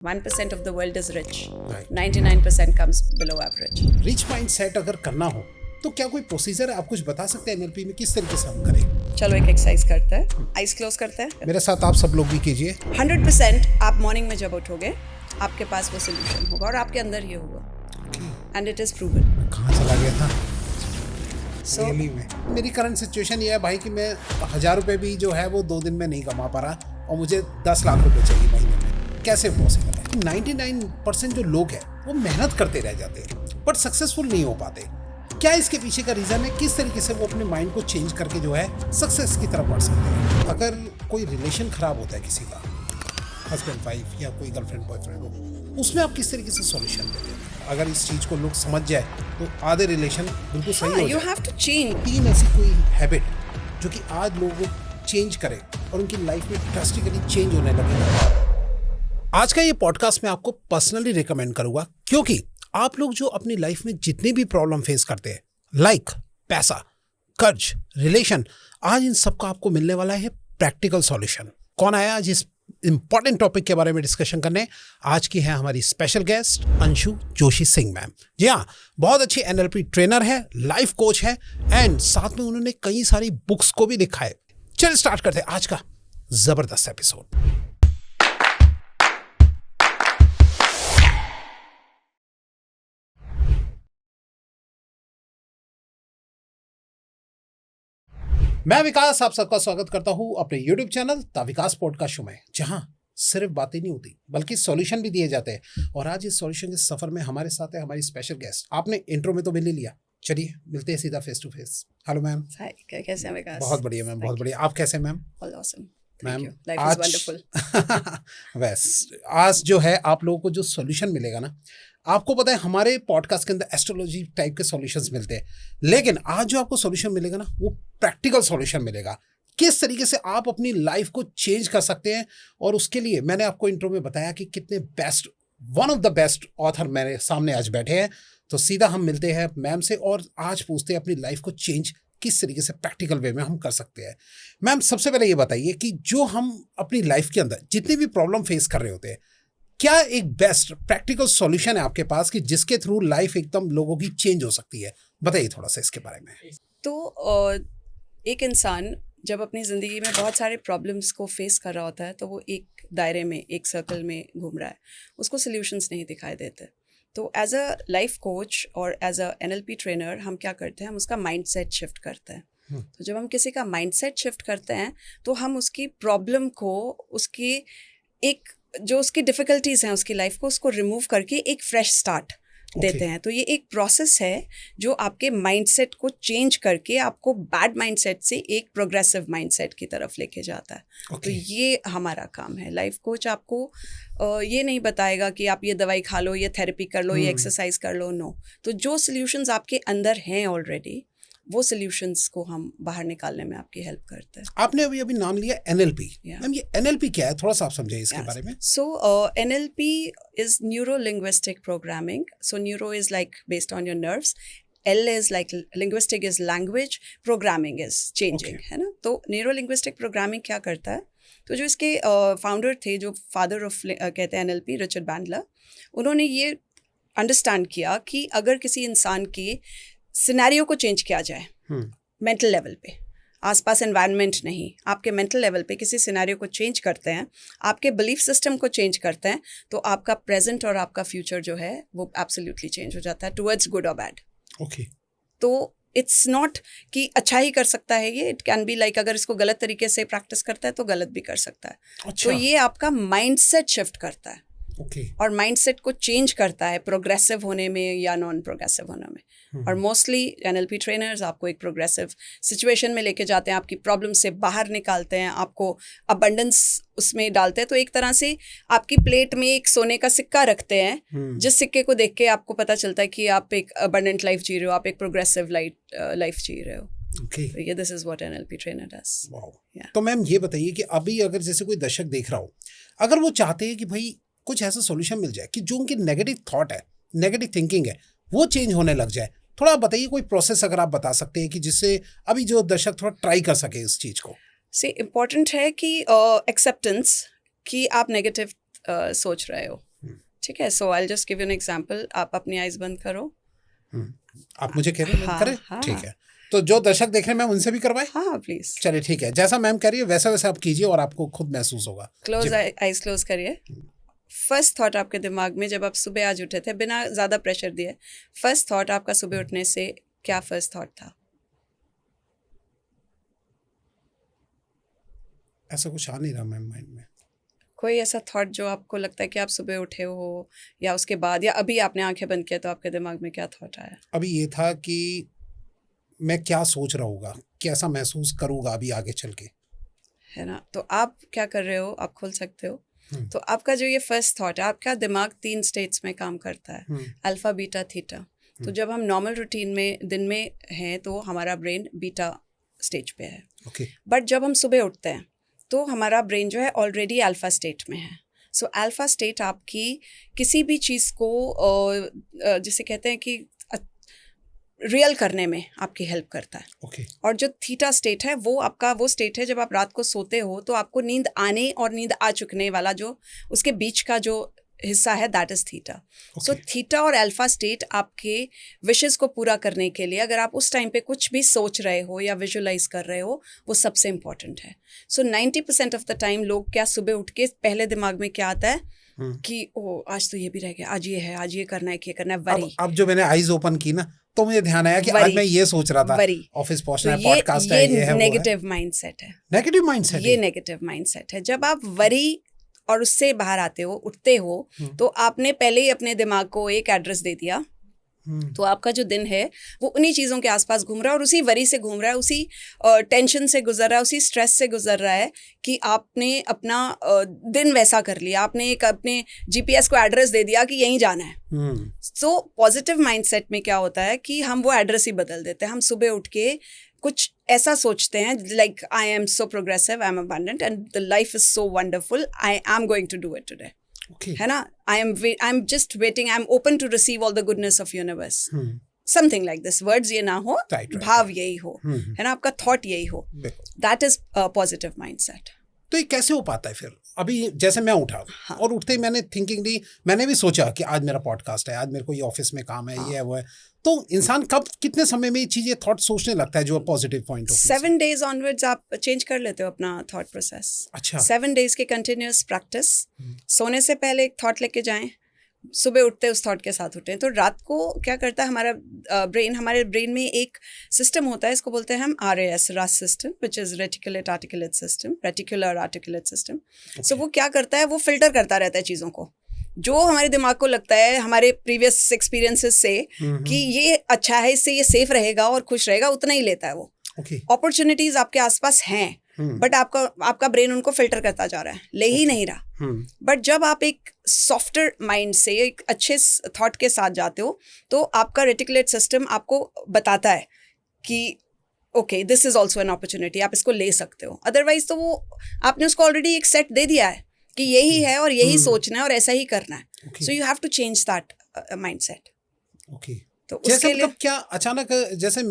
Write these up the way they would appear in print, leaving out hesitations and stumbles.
1% of the world is rich. Right. 99% comes below average. Rich mind set अगर करना हो तो क्या कोई प्रोसीजर है, आप कुछ बता सकते हैं एनएलपी में किस तरीके से हम करें? चलो एक एक्सरसाइज करते हैं. आइज क्लोज करते हैं. मेरे साथ आप सब लोग भी कीजिए. 100% आप मॉर्निंग में जब उठोगे आपके पास वो सोल्यूशन होगा और आपके अंदर ये होगा. And it is proven. कहाँ चला गया था? So- Really में मेरी करंट सिचुएशन ये है भाई कि मैं 1000 रुपये भी जो है वो 2 दिन में नहीं कमा पा रहा और मुझे 10 लाख रुपए चाहिए महीने में. कैसे पॉसिबल है? 99% जो लोग हैं वो मेहनत करते रह जाते हैं बट सक्सेसफुल नहीं हो पाते. क्या इसके पीछे का रीज़न है? किस तरीके से वो अपने माइंड को चेंज करके जो है सक्सेस की तरफ बढ़ सकते हैं? अगर कोई रिलेशन खराब होता है किसी का, हस्बैंड वाइफ या कोई गर्लफ्रेंड बॉयफ्रेंड हो, उसमें आप किस तरीके से सॉल्यूशन देते हैं? अगर इस चीज़ को लोग समझ जाए तो आधे रिलेशन बिल्कुल सही हो यू जाए. Have to change. 3 ऐसी कोई हैबिट जो कि आज लोगों को चेंज करे और उनकी लाइफ में ड्रास्टिकली चेंज होने लगे. आज का ये पॉडकास्ट मैं आपको पर्सनली रिकमेंड करूंगा क्योंकि आप लोग जो अपनी लाइफ में जितनी भी प्रॉब्लम फेस करते हैं, लाइक पैसा, कर्ज, रिलेशन, आज इन सब का आपको मिलने वाला है प्रैक्टिकल सॉल्यूशन. कौन आया आज इस इंपॉर्टेंट टॉपिक के बारे में डिस्कशन करने? आज की है हमारी special guest Anshu Joshi Singh ma'am. जी हाँ, बहुत अच्छी एनएलपी ट्रेनर है, लाइफ कोच है एंड साथ में उन्होंने कई सारी बुक्स को भी लिखा है. चल स्टार्ट करते हैं आज का जबरदस्त एपिसोड. मैं विकास आप सबका स्वागत करता हूं अपने YouTube channel the Vikas podcast show में, जहां सिर्फ बातें नहीं होती बल्कि सॉल्यूशन भी दिए जाते हैं. और आज इस सॉल्यूशन के सफर में हमारे साथ है हमारी स्पेशल गेस्ट. आपने इंट्रो में तो मिल ही लिया, चलिए मिलते हैं सीधा face to face. Hello ma'am. Hi, कैसे हैं विकास? बहुत बढ़िया मैम, बहुत बढ़िया. आप कैसे ma'am? All awesome. Ma'am life is wonderful. बस आज जो है आप लोगों को जो सॉल्यूशन मिलेगा ना, आपको पता है हमारे पॉडकास्ट के अंदर एस्ट्रोलॉजी टाइप के सॉल्यूशंस मिलते हैं, लेकिन आज जो आपको सॉल्यूशन मिलेगा ना वो प्रैक्टिकल सॉल्यूशन मिलेगा. किस तरीके से आप अपनी लाइफ को चेंज कर सकते हैं. और उसके लिए मैंने आपको इंट्रो में बताया कि कितने best, one of the best author मेरे सामने आज बैठे हैं. तो सीधा हम मिलते हैं मैम से और आज पूछते हैं अपनी लाइफ को चेंज किस तरीके से प्रैक्टिकल वे में हम कर सकते हैं. मैम सबसे पहले ये बताइए कि जो हम अपनी लाइफ के अंदर जितनी भी प्रॉब्लम फेस कर रहे होते हैं, क्या एक बेस्ट प्रैक्टिकल सॉल्यूशन है आपके पास कि जिसके थ्रू लाइफ एकदम लोगों की चेंज हो सकती है? बताइए थोड़ा सा इसके बारे में. तो एक इंसान जब अपनी ज़िंदगी में बहुत सारे प्रॉब्लम्स को फेस कर रहा होता है तो वो एक दायरे में, एक सर्कल में घूम रहा है, उसको सॉल्यूशंस नहीं दिखाई देते. तो एज अ लाइफ कोच और एज अ एनएलपी ट्रेनर हम क्या करते हैं, हम उसका माइंडसेट शिफ्ट करते हैं. तो जब हम किसी का माइंडसेट शिफ्ट करते हैं तो हम उसकी प्रॉब्लम को, उसकी एक जो उसकी डिफ़िकल्टीज़ हैं उसकी लाइफ को, उसको रिमूव करके एक फ्रेश स्टार्ट देते हैं. तो ये एक प्रोसेस है जो आपके माइंडसेट को चेंज करके आपको बैड माइंडसेट से एक प्रोग्रेसिव माइंडसेट की तरफ लेके जाता है. तो ये हमारा काम है. लाइफ कोच आपको ये नहीं बताएगा कि आप ये दवाई खा लो, ये थेरेपी कर लो, ये एक्सरसाइज कर लो. नो. तो जो सॉल्यूशंस आपके अंदर हैं ऑलरेडी, वो सॉल्यूशंस को हम बाहर निकालने में आपकी हेल्प करते हैं. आपने अभी नाम लिया एनएलपी. मैम ये एनएलपी क्या है, थोड़ा सा आप समझाइए इसके बारे में. So NLP is neuro-linguistic programming. So neuro is like based on your nerves. L is like linguistic is language, programming is changing, है ना. तो neuro-linguistic programming क्या करता है? तो जो इसके फाउंडर थे, जो फादर ऑफ कहते हैं NLP, रिचर्ड बैंडलर, उन्होंने ये अंडरस्टैंड किया कि अगर किसी इंसान के सिनेरियो को चेंज किया जाए मेंटल लेवल पे, आसपास एनवायरनमेंट नहीं, आपके मेंटल लेवल पे किसी सिनेरियो को चेंज करते हैं, आपके बिलीफ सिस्टम को चेंज करते हैं, तो आपका प्रेजेंट और आपका फ्यूचर जो है वो एब्सोल्युटली चेंज हो जाता है टुवर्ड्स गुड और बैड. ओके. तो इट्स नॉट कि अच्छा ही कर सकता है ये. इट कैन बी लाइक अगर इसको गलत तरीके से प्रैक्टिस करता है तो गलत भी कर सकता है. अच्छा. तो ये आपका माइंडसेट शिफ्ट करता है. ओके. और माइंडसेट को चेंज करता है प्रोग्रेसिव होने में या नॉन प्रोग्रेसिव होने में. और मोस्टली एनएलपी ट्रेनर्स आपको एक प्रोग्रेसिव सिचुएशन में लेके जाते हैं, आपकी प्रॉब्लम से बाहर निकालते हैं, आपको अबंडेंस उसमें डालते हैं. तो एक तरह से आपकी प्लेट में एक सोने का सिक्का रखते हैं, जिस सिक्के को देख के आपको पता चलता है कि आप एक अबंडेंट लाइफ जी रहे हो, आप एक प्रोग्रेसिव लाइफ जी रहे हो. Okay. तो ये this is what NLP trainer does. तो मैम ये बताइए कि अभी अगर जैसे कोई दर्शक देख रहा हो, अगर वो चाहते हैं कि भाई कुछ ऐसा सॉल्यूशन मिल जाए कि जो उनकी नेगेटिव थॉट है, नेगेटिव थिंकिंग है, वो चेंज होने लग जाए, थोड़ा बताइए कोई प्रोसेस अगर आप बता सकते हैं कि जिससे अभी जो दर्शक थोड़ा ट्राई कर सके इस चीज को. से इम्पोर्टेंट है कि एक्सेप्टेंस कि आप नेगेटिव सोच रहे हो. ठीक है, so I just give you an example. आप अपनी आइज बंद करो. आप मुझे कह रहे हैं हाँ, करें? हाँ. ठीक है, तो जो दर्शक देख रहे हैं मैम उनसे भी करवाएं. हाँ प्लीज. चलिए ठीक है, जैसा मैम कह रही है वैसा वैसा आप कीजिए और आपको खुद महसूस होगा. क्लोज आइज क्लोज करिए. फर्स्ट थॉट आपके दिमाग में जब आप सुबह आज उठे थे बिना ज़्यादा प्रेशर दिए, फर्स्ट थॉट आपका सुबह उठने से क्या फर्स्ट थॉट था? ऐसा कुछ आ नहीं रहा मैम माइंड में. कोई ऐसा थॉट जो आपको लगता है कि आप सुबह उठे हो या उसके बाद या अभी आपने आंखें बंद किया तो आपके दिमाग में क्या थॉट आया? अभी ये था कि मैं क्या सोच रहा होगा, कैसा महसूस करूँगा अभी आगे चल के, है ना. तो आप क्या कर रहे हो, आप खोल सकते हो. तो आपका जो ये फर्स्ट थॉट है, आपका दिमाग 3 स्टेट्स में काम करता है, अल्फा बीटा थीटा. तो जब हम नॉर्मल रूटीन में दिन में हैं तो हमारा ब्रेन बीटा स्टेज पे है. ओके. बट जब हम सुबह उठते हैं तो हमारा ब्रेन जो है ऑलरेडी अल्फा स्टेट में है. सो अल्फा स्टेट आपकी किसी भी चीज़ को जिसे कहते हैं कि रियल करने में आपकी हेल्प करता है. ओके. और जो थीटा स्टेट है वो आपका वो स्टेट है जब आप रात को सोते हो तो आपको नींद आने और नींद आ चुकने वाला जो उसके बीच का जो हिस्सा है that is theta. So theta और अल्फा स्टेट आपके विशेस को पूरा करने के लिए अगर आप उस टाइम पे कुछ भी सोच रहे हो या विजुअलाइज कर रहे हो वो सबसे इम्पॉर्टेंट है. सो 90% ऑफ द टाइम लोग क्या सुबह उठ के पहले दिमाग में क्या आता है कि ओ आज तो ये भी रह गया, आज ये है, आज ये करना है, ये करना है. वरी. अब जो मैंने आईज ओपन की ना तो मुझे ध्यान आया कि आज मैं ये सोच रहा था ऑफिस पहुंचना है, पॉडकास्ट है, ये है, नेगेटिव माइंडसेट है. नेगेटिव माइंडसेट, ये नेगेटिव माइंडसेट है. जब आप वरी और उससे बाहर आते हो, उठते हो, तो आपने पहले ही अपने दिमाग को एक एड्रेस दे दिया. तो आपका जो दिन है वो उन्हीं चीज़ों के आसपास घूम रहा है और उसी वरी से घूम रहा है, उसी टेंशन से गुजर रहा है, उसी स्ट्रेस से गुजर रहा है कि आपने अपना दिन वैसा कर लिया, आपने एक अपने जीपीएस को एड्रेस दे दिया कि यहीं जाना है. सो पॉजिटिव माइंडसेट में क्या होता है कि हम वो एड्रेस ही बदल देते हैं. हम सुबह उठ के कुछ ऐसा सोचते हैं like I am so progressive, I am abundant and the life is so wonderful, I am going to do it today. है ना. I am just waiting, I am open to receive all the goodness of universe. Something like this. Words ये ना हो, भाव यही हो, है ना, आपका थॉट यही हो. That is positive mindset. तो ये कैसे हो पाता है फिर? अभी जैसे मैं उठा और उठते ही मैंने थिंकिंग दी, मैंने भी सोचा कि आज मेरा पॉडकास्ट है, आज मेरे को ये ऑफिस में काम है, ये है वो है. तो इंसान कब कितने समय में ये चीजें थॉट सोचने लगता है जो positive point of 7 days onwards आप चेंज कर लेते हो अपना थॉट प्रोसेस. अच्छा. 7 days के कंटिन्यूअस प्रैक्टिस. सोने से पहले एक थॉट लेके जाएं, सुबह उठते उस थॉट के साथ उठें. तो रात को क्या करता है हमारा ब्रेन, हमारे ब्रेन में एक सिस्टम होता है, इसको बोलते हैं हम RAS, RAS system, which is reticulate articulate system, reticular articulate system. So वो क्या करता है, वो फिल्टर करता रहता है चीज़ों को जो हमारे दिमाग को लगता है हमारे प्रीवियस एक्सपीरियंसेस से कि ये अच्छा है, इससे ये सेफ रहेगा और खुश रहेगा, उतना ही लेता है वो. अपॉर्चुनिटीज आपके आसपास हैं बट आपका ब्रेन उनको फिल्टर करता जा रहा है, ले ही नहीं रहा. बट जब आप एक सॉफ्टर माइंड से एक अच्छे थॉट के साथ जाते हो तो आपका रेटिकुलेट सिस्टम आपको बताता है कि okay this is also an opportunity, आप इसको ले सकते हो. अदरवाइज तो वो आपने उसको ऑलरेडी एक सेट दे दिया है कि यही है और यही सोचना है और ऐसा ही करना है. So you have to change that mindset. Okay. तो उसके लिए क्या अचानक जैसे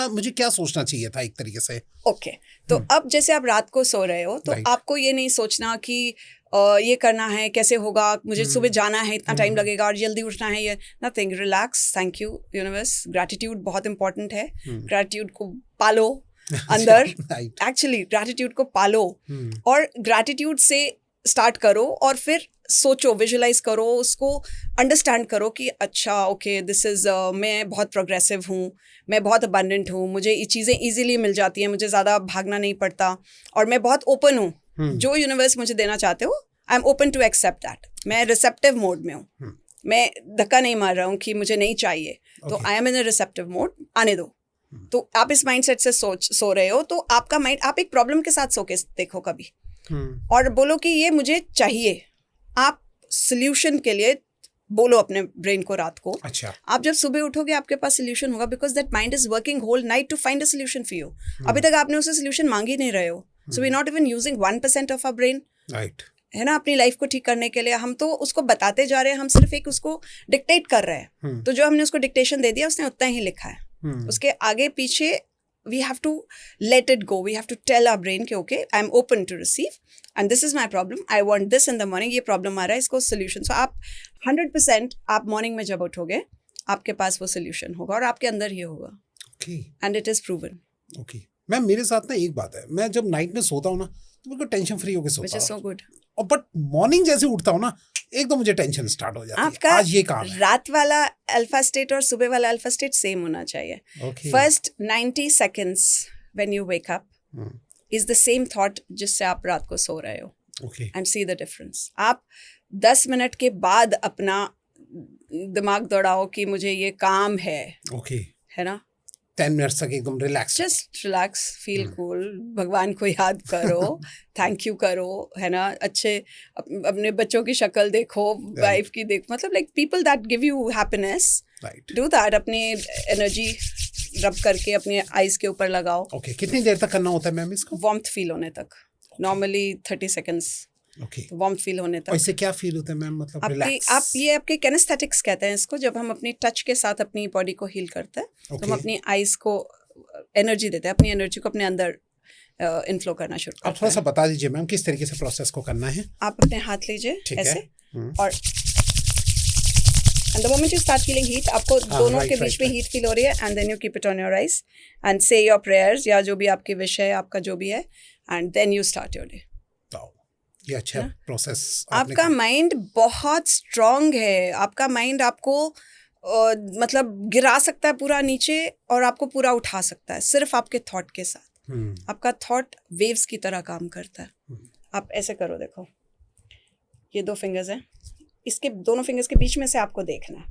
मुझे क्या सोचना चाहिए था एक तरीके से. ओके. तो अब जैसे आप रात को सो रहे हो तो आपको ये नहीं सोचना कि ये करना है, कैसे होगा, मुझे सुबह जाना है, इतना टाइम लगेगा और जल्दी उठना है. ये nothing. Relax. Thank you universe. Gratitude बहुत इंपॉर्टेंट है. ग्रैटिट्यूड को पालो अंदर. एक्चुअली ग्रैटिट्यूड को पालो और ग्रैटिट्यूड से स्टार्ट करो और फिर सोचो, विजुलाइज करो, उसको अंडरस्टैंड करो कि अच्छा ओके दिस इज़ मैं बहुत प्रोग्रेसिव हूँ, मैं बहुत अबंडेंट हूँ, मुझे ये चीज़ें इजीली मिल जाती हैं, मुझे ज़्यादा भागना नहीं पड़ता और मैं बहुत ओपन हूँ. जो यूनिवर्स मुझे देना चाहते हो I am open to accept that. मैं रिसेप्टिव मोड में हूँ. मैं धक्का नहीं मार रहा हूँ कि मुझे नहीं चाहिए. तो I am in a receptive mode, आने दो. तो आप इस माइंडसेट से सो रहे हो तो आपका माइंड, आप एक प्रॉब्लम के साथ सो के देखो कभी और बोलो कि ये मुझे चाहिए. आप सोल्यूशन के लिए बोलो अपने ब्रेन को रात को. अच्छा. आप जब सुबह उठोगे आपके पास सोल्यूशन होगा because that mind is working whole night to find a solution for you. अभी तक आपने उससे सोल्यूशन मांग ही नहीं रहे हो. So we not even using 1% of our brain. Right. है ना. अपनी लाइफ को ठीक करने के लिए हम तो उसको बताते जा रहे हैं, हम सिर्फ एक उसको डिक्टेट कर रहे हैं. तो जो हमने उसको डिक्टेशन दे दिया उसने उतना ही लिखा है. उसके आगे पीछे we have to let it go. We have to tell our brain कि okay, I am open to receive and this is my problem, I want this in the morning, ये प्रॉब्लम आ रहा है, इसको सोल्यूशन. सो आप 100% आप morning में जब उठोगे आपके पास वो सोल्यूशन होगा और आपके अंदर ही होगा. Okay and it is proven. Okay ma'am, मेरे साथ ना एक बात है, मैं जब नाइट में सोता हूँ ना तो बिल्कुल टेंशन फ्री होकर विच सोता इज सो हूँ, गुड. और बट मॉर्निंग जैसे उठता हूँ ना एकदम मुझे टेंशन स्टार्ट हो जाती है. आपका आज ये काम है. रात वाला अल्फा स्टेट और सुबह वाला अल्फा स्टेट सेम होना चाहिए. Okay first 90 seconds when you wake up is the same thought जिससे आप रात को सो रहे हो. Okay and see the difference. आप 10 मिनट के बाद अपना दिमाग दौड़ाओ कि मुझे ये काम ओके है ना, 10 मिनट्स तक एकदम relax. Just relax, feel cool, भगवान को याद करो, थैंक यू करो, है ना, अच्छे अपने बच्चों की शक्ल देखो, वाइफ की देखो, मतलब like people that give you happiness, right. Do that. अपनी एनर्जी रब करके अपने आईज के ऊपर लगाओ. ओके कितनी देर तक करना होता है मैम इसको? वार्मथ फील होने तक, normally 30 seconds. Okay warmth feel होने तक. इससे क्या फील होता है मैम, मतलब आपकी रिलैक्स? आप ये आपके कैनेस्थेटिक्स कहते हैं इसको, जब हम अपनी टच के साथ अपनी बॉडी को हील करते हैं तो हम Okay. अपनी आईज को एनर्जी देते हैं, अपनी एनर्जी को अपने अंदर इनफ्लो करना शुरू आप करते थोड़ा हैं. सा बता दीजिए मैम किस तरीके से प्रोसेस को करना है. आप अपने हाथ लीजिए ठीक ऐसे है. और and the moment you start feeling heat, आपको दोनों right, के बीच right, में right. हीट फील हो रही है, and then you keep it on your eyes and say your prayers या जो भी आपकी विश है, आपका जो भी है, and then you start your day. ये अच्छा प्रोसेस. आपका माइंड बहुत स्ट्रांग है. आपका माइंड आपको मतलब गिरा सकता है पूरा नीचे और आपको पूरा उठा सकता है सिर्फ आपके थॉट के साथ. आपका थॉट वेव्स की तरह काम करता है. आप ऐसे करो, देखो ये 2 फिंगर्स हैं, इसके दोनों फिंगर्स के बीच में से आपको देखना है.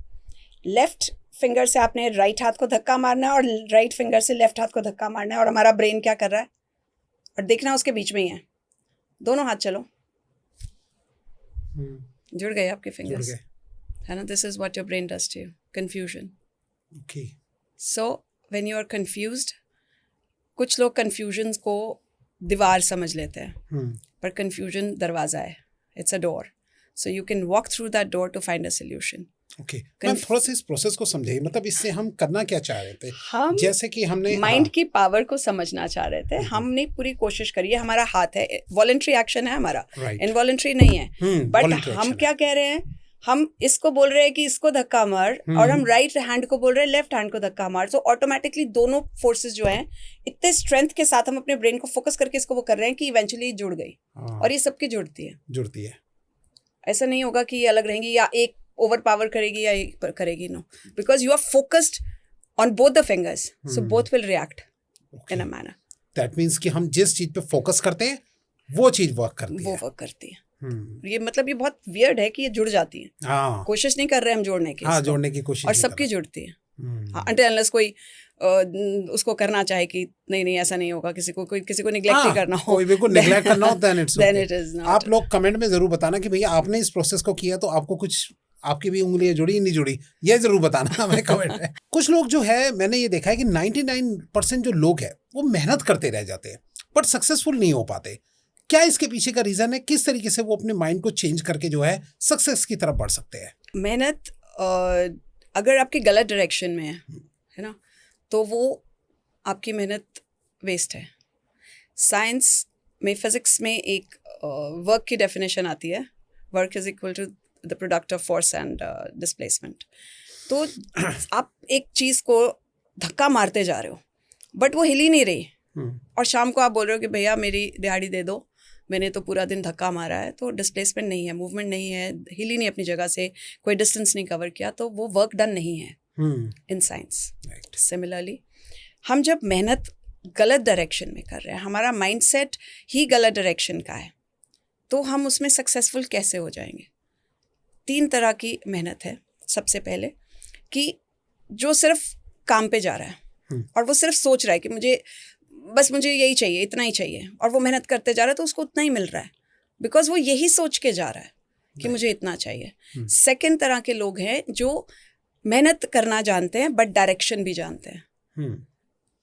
लेफ्ट फिंगर से आपने राइट हाथ को धक्का मारना है और राइट फिंगर से लेफ्ट हाथ को धक्का मारना है, और हमारा ब्रेन क्या कर रहा है और देखना उसके बीच में ही है. दोनों हाथ चलो, जुड़ गए आपके फिंगर्स, है ना. This is what your brain does to you, confusion. Okay so when you are confused, कुछ लोग कंफ्यूजन को दीवार समझ लेते हैं, पर कंफ्यूजन दरवाजा है, it's a door. So you can walk through that door to find a solution. Okay ma'am, थोड़ा सा इस प्रोसेस को समझाइए, मतलब इससे हम करना क्या चाह रहे थे? हम जैसे कि हमने माइंड की पावर को समझना चाह रहे थे. हमने पूरी कोशिश करी है, हमारा हाथ है, वॉलंटरी एक्शन है हमारा, इनवॉलंटरी नहीं है. बट voluntary हम action क्या कह रहे हैं, हम इसको बोल रहे हैं कि इसको धक्का मार, और हम राइट हैंड को बोल रहे हैं लेफ्ट हैंड को धक्का मार. तो ऑटोमेटिकली दोनों फोर्सेस जो हैं इतने स्ट्रेंथ के साथ हम अपने ब्रेन को फोकस करके इसको वो कर रहे हैं कि इवेंचुअली जुड़ गई. और ये सबकी जुड़ती है. ऐसा नहीं होगा कि ये अलग रहेंगी या एक ओवर पावर करेगी या एक करेगी. No, because you are focused on both the fingers, so both will react in a manner. That means कि हम जिस चीज पे फोकस करते हैं वो चीज वर्क करती है. वो वर्क करती है. ये मतलब ये बहुत वियर्ड है कि ये जुड़ जाती है. हाँ, कोशिश नहीं कर रहे हम जोड़ने की. जोड़ने की कोशिश और नहीं सबकी कर जुड़ती है. अनटिल अनलेस कोई उसको करना चाहे कि नहीं ऐसा नहीं होगा, किसी को निग्लेक्ट ही करना हो, कोई भी को निग्लेक्ट करना हो, then it is not. आप लोग कमेंट में जरूर बताना कि भैया आपने इस प्रोसेस को किया तो आपको कुछ, आपकी भी उंगलियां जुड़ी नहीं जुड़ी, ये जरूर बताना हमें कमेंट में. कुछ लोग जो है, मैंने ये देखा है कि 99% जो लोग हैं वो मेहनत करते रह जाते हैं बट सक्सेसफुल नहीं हो पाते. क्या इसके पीछे का रीजन है? किस तरीके से वो अपने माइंड को चेंज करके जो है सक्सेस की तरफ बढ़ सकते हैं? मेहनत अगर आपकी गलत डायरेक्शन में है ना, तो वो आपकी मेहनत वेस्ट है. साइंस में, फिजिक्स में एक वर्क की डेफिनेशन आती है, work is equal to the product of force and displacement. तो आप एक चीज़ को धक्का मारते जा रहे हो बट वो हिल ही नहीं रही, और शाम को आप बोल रहे हो कि भैया मेरी दिहाड़ी दे दो, मैंने तो पूरा दिन धक्का मारा है. तो डिस्प्लेसमेंट नहीं है, मूवमेंट नहीं है, हिल ही नहीं अपनी जगह से, कोई डिस्टेंस नहीं कवर किया, तो वो वर्क डन नहीं है इन साइंस. सिमिलरली हम जब मेहनत गलत डायरेक्शन में कर रहे हैं, हमारा माइंडसेट ही गलत डायरेक्शन का है, तो हम उसमें सक्सेसफुल कैसे हो जाएंगे? 3 तरह की मेहनत है. सबसे पहले कि जो सिर्फ काम पे जा रहा है और वो सिर्फ सोच रहा है कि मुझे यही चाहिए, इतना ही चाहिए, और वो मेहनत करते जा रहा है तो उसको उतना ही मिल रहा है, बिकॉज वो यही सोच के जा रहा है कि मुझे इतना चाहिए. सेकंड तरह के लोग हैं जो मेहनत करना जानते हैं बट डायरेक्शन भी जानते हैं.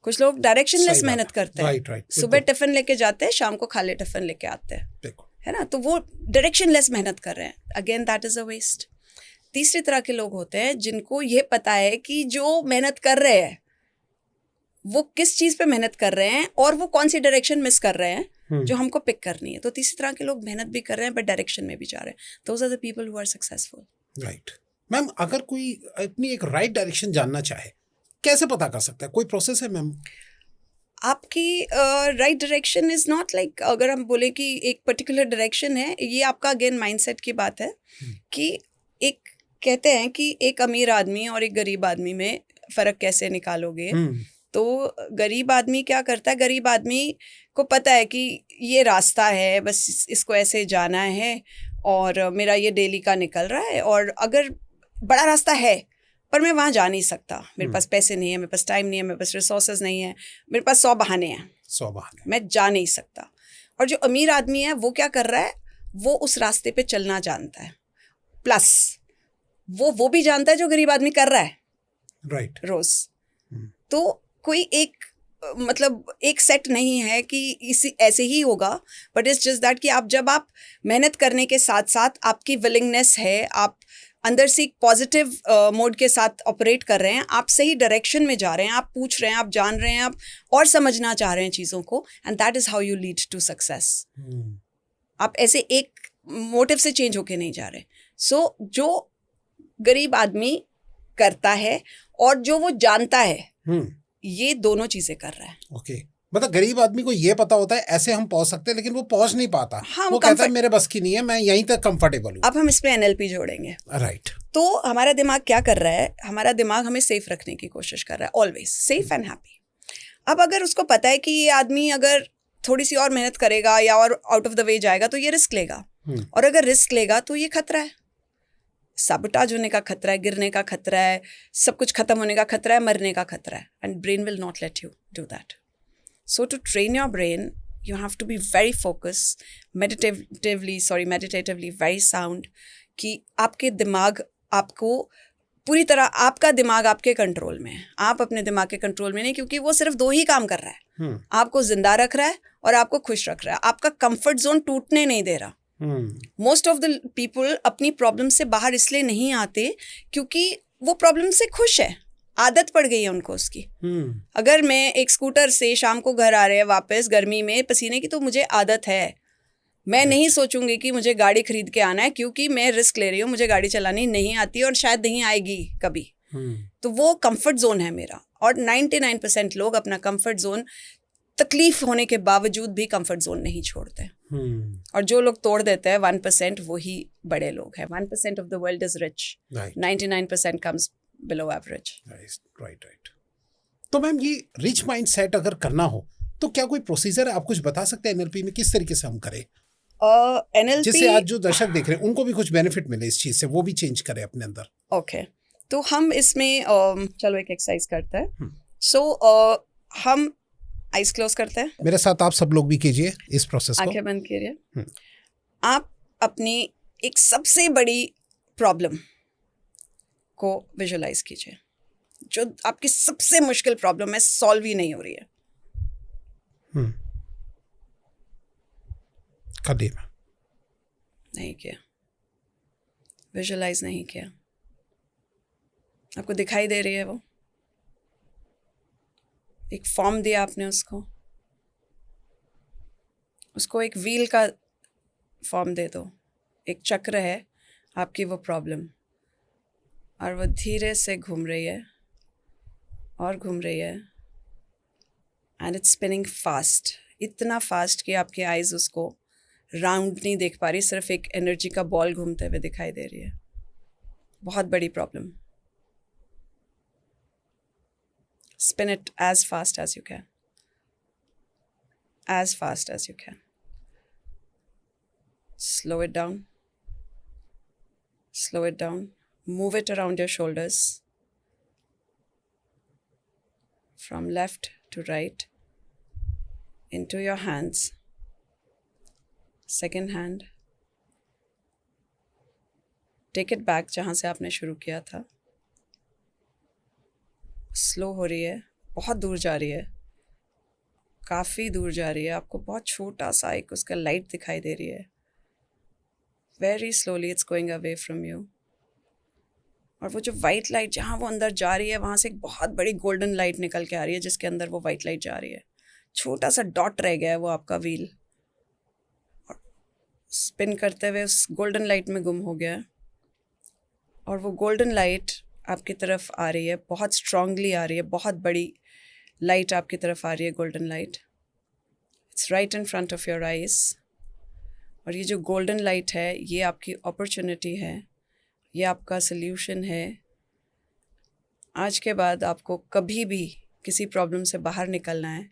कुछ लोग डायरेक्शन लेस मेहनत करते हैं, सुबह टिफिन लेके जाते हैं, शाम को खाली टिफिन लेके आते हैं, है ना, तो वो डायरेक्शन लेस मेहनत कर रहे हैं. Again that is a waste. तीसरी तरह के लोग होते हैं जिनको ये पता है कि जो मेहनत कर रहे हैं वो किस चीज़ पे मेहनत कर रहे हैं और वो कौन सी डायरेक्शन मिस कर रहे हैं, जो हमको पिक करनी है। तो तीसरी तरह के लोग मेहनत भी कर रहे हैं बट डायरेक्शन में भी जा रहे हैं। Those are the people who are successful. Right ma'am, अगर कोई अपनी एक राइट डायरेक्शन जानना चाहे कैसे पता कर सकता है? कोई प्रोसेस है मैम? आपकी right direction is not like, अगर हम बोले कि एक पर्टिकुलर डायरेक्शन है, ये आपका अगेन माइंडसेट की बात है कि एक कहते हैं कि एक अमीर आदमी और एक गरीब आदमी में फ़र्क कैसे निकालोगे। तो गरीब आदमी क्या करता है, गरीब आदमी को पता है कि ये रास्ता है, बस इसको ऐसे जाना है और मेरा ये डेली का निकल रहा है, और अगर बड़ा रास्ता है पर मैं वहाँ जा नहीं सकता, मेरे पास पैसे नहीं है, मेरे पास टाइम नहीं है, मेरे पास रिसोर्सेज नहीं है, मेरे पास 100 बहाने हैं, 100 बहाने, मैं जा नहीं सकता। और जो अमीर आदमी है वो क्या कर रहा है, वो उस रास्ते पे चलना जानता है, प्लस वो भी जानता है जो गरीब आदमी कर रहा है राइट रोज। तो कोई एक मतलब एक सेट नहीं है कि इसी ऐसे ही होगा, बट इट्स जस्ट दैट कि जब आप मेहनत करने के साथ साथ आपकी विलिंगनेस है, आप अंदर से एक पॉजिटिव मोड के साथ ऑपरेट कर रहे हैं, आप सही डायरेक्शन में जा रहे हैं, आप पूछ रहे हैं, आप जान रहे हैं, आप और समझना चाह रहे हैं चीज़ों को, and that is how you lead to success. आप ऐसे एक मोटिव से चेंज होके नहीं जा रहे। सो जो गरीब आदमी करता है और जो वो जानता है, ये दोनों चीजें कर रहा है। ओके, मतलब गरीब आदमी को ये पता होता है ऐसे हम पहुंच सकते हैं, लेकिन वो पहुंच नहीं पाता। हाँ, वो कहता है मेरे बस की नहीं है, मैं यहीं तक कंफर्टेबल हूँ। अब हम इस पे NLP जोड़ेंगे। राइट। तो हमारा दिमाग क्या कर रहा है, हमारा दिमाग हमें सेफ रखने की कोशिश कर रहा है, ऑलवेज सेफ एंड हैप्पी। अब अगर उसको पता है कि ये आदमी अगर थोड़ी सी और मेहनत करेगा या और आउट ऑफ द वे जाएगा तो ये रिस्क लेगा, और अगर रिस्क लेगा तो ये खतरा है, साबोटाज होने का खतरा है, गिरने का खतरा है, सब कुछ खत्म होने का खतरा है, मरने का खतरा है, and brain will not let you do that. So to train your brain you have to be very focus, meditatively very sound, कि आपके दिमाग आपको पूरी तरह, आपका दिमाग आपके कंट्रोल में है, आप अपने दिमाग के कंट्रोल में नहीं, क्योंकि वो सिर्फ 2 ही काम कर रहा है, आपको जिंदा रख रहा है और आपको खुश रख रहा है, आपका कंफर्ट जोन टूटने नहीं दे रहा। मोस्ट ऑफ द पीपल अपनी प्रॉब्लम से बाहर इसलिए नहीं आते क्योंकि वो प्रॉब्लम से खुश है, आदत पड़ गई है उनको उसकी। अगर मैं एक स्कूटर से शाम को घर आ रहे हैं वापस गर्मी में पसीने की, तो मुझे आदत है, मैं नहीं सोचूंगी कि मुझे गाड़ी खरीद के आना है, क्योंकि मैं रिस्क ले रही हूँ, मुझे गाड़ी चलानी नहीं आती और शायद नहीं आएगी कभी। तो वो कंफर्ट जोन है मेरा। और 99% लोग अपना कंफर्ट जोन तकलीफ होने के बावजूद भी कंफर्ट जोन नहीं छोड़ते। और जो लोग तोड़ देते हैं 1%, वो ही बड़े लोग हैं। 1% of the world is rich, 99% comes below average. Right. तो मैम ये रिच माइंड सेट अगर करना हो तो क्या कोई प्रोसीजर है, आप कुछ बता सकते हैं NLP में किस तरीके से हम करें, NLP जिससे आज जो दर्शक देख रहे हैं उनको भी कुछ बेनिफिट मिले इस चीज से, वो भी चेंज करें अपने अंदर? ओके, तो हम इसमें चलो एक एक्सरसाइज करते हैं। सो हम आइज क्लोज करते हैं, मेरे साथ आप सब लोग भी कीजिए इस प्रोसेस को। आंखें बंद कीजिए। आप अपनी एक सबसे बड़ी प्रॉब्लम को विजुलाइज कीजिए, जो आपकी सबसे मुश्किल प्रॉब्लम है, सॉल्व ही नहीं हो रही है। कर दिया? नहीं किया, विजुलाइज नहीं किया। आपको दिखाई दे रही है वो, एक फॉर्म दिया आपने उसको एक व्हील का फॉर्म दे दो, एक चक्र है आपकी वो प्रॉब्लम, और वो धीरे से घूम रही है और घूम रही है, एंड इट्स स्पिनिंग फास्ट, इतना फास्ट कि आपकी आइज उसको राउंड नहीं देख पा रही, सिर्फ एक एनर्जी का बॉल घूमते हुए दिखाई दे रही है। बहुत बड़ी problem. Spin it as fast as you can. As fast as you can. Slow it down. Slow it down. Move it around your shoulders. From left to right. Into your hands. Second hand. Take it back जहाँ से आपने शुरू किया था। Slow हो रही है, बहुत दूर जा रही है, काफ़ी दूर जा रही है, आपको बहुत छोटा सा एक उसका लाइट दिखाई दे रही है। Very slowly it's going away from you. और वो जो वाइट लाइट जहाँ वो अंदर जा रही है, वहाँ से एक बहुत बड़ी गोल्डन लाइट निकल के आ रही है, जिसके अंदर वो वाइट लाइट जा रही है। छोटा सा डॉट रह गया है वो आपका व्हील, स्पिन करते हुए उस गोल्डन लाइट में गुम हो गया है, और वो गोल्डन लाइट आपकी तरफ आ रही है, बहुत स्ट्रांगली आ रही है, बहुत बड़ी लाइट आपकी तरफ आ रही है, golden light. It's right in front of your eyes. और ये जो गोल्डन लाइट है, ये आपकी अपॉर्चुनिटी है, ये आपका सल्यूशन है। आज के बाद आपको कभी भी किसी प्रॉब्लम से बाहर निकलना है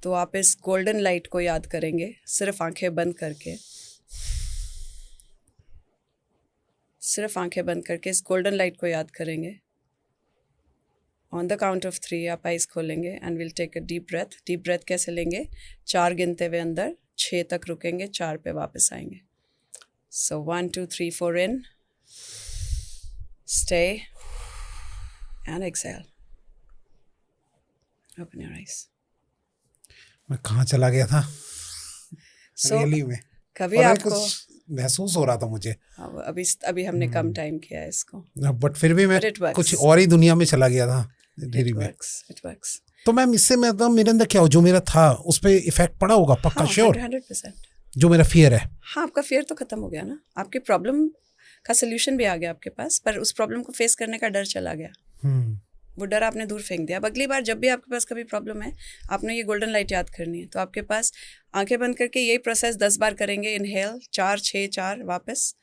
तो आप इस गोल्डन लाइट को याद करेंगे, सिर्फ आंखें बंद करके, सिर्फ आंखें बंद करके इस गोल्डन लाइट को याद करेंगे। ऑन द काउंट ऑफ 3 आप आइज खोलेंगे and will take a deep breath. Deep breath कैसे लेंगे? 4 गिनते हुए अंदर, 6 तक रुकेंगे, 4 पे वापस आएंगे। So 1 2 3 4 in, stay and exhale. Open your eyes. मैं कहाँ चला गया था रियली में? कभी और आपको कुछ महसूस हो रहा था मुझे। अभी हमने कम टाइम किया है इसको, बट फिर भी मैं But it works. कुछ और ही दुनिया में चला गया था धीरे it में। works। तो मैम इससे मैं तो मेरे अंदर क्या हो, जो मेरा था उस पर इफेक्ट पड़ा होगा पक्का, श्योर? 100%। जो मेरा फियर है, हाँ, आपका फियर तो खत्म हो गया ना, आपकी प्रॉब्लम का सोल्यूशन भी आ गया आपके पास, पर उस प्रॉब्लम को फेस करने का डर चला गया। वो डर आपने दूर फेंक दिया। अब अगली बार जब भी आपके पास कभी प्रॉब्लम है, आपने ये गोल्डन लाइट याद करनी है, तो आपके पास आंखें बंद करके यही प्रोसेस 10 बार करेंगे। इनहेल 4 6 4 वापस,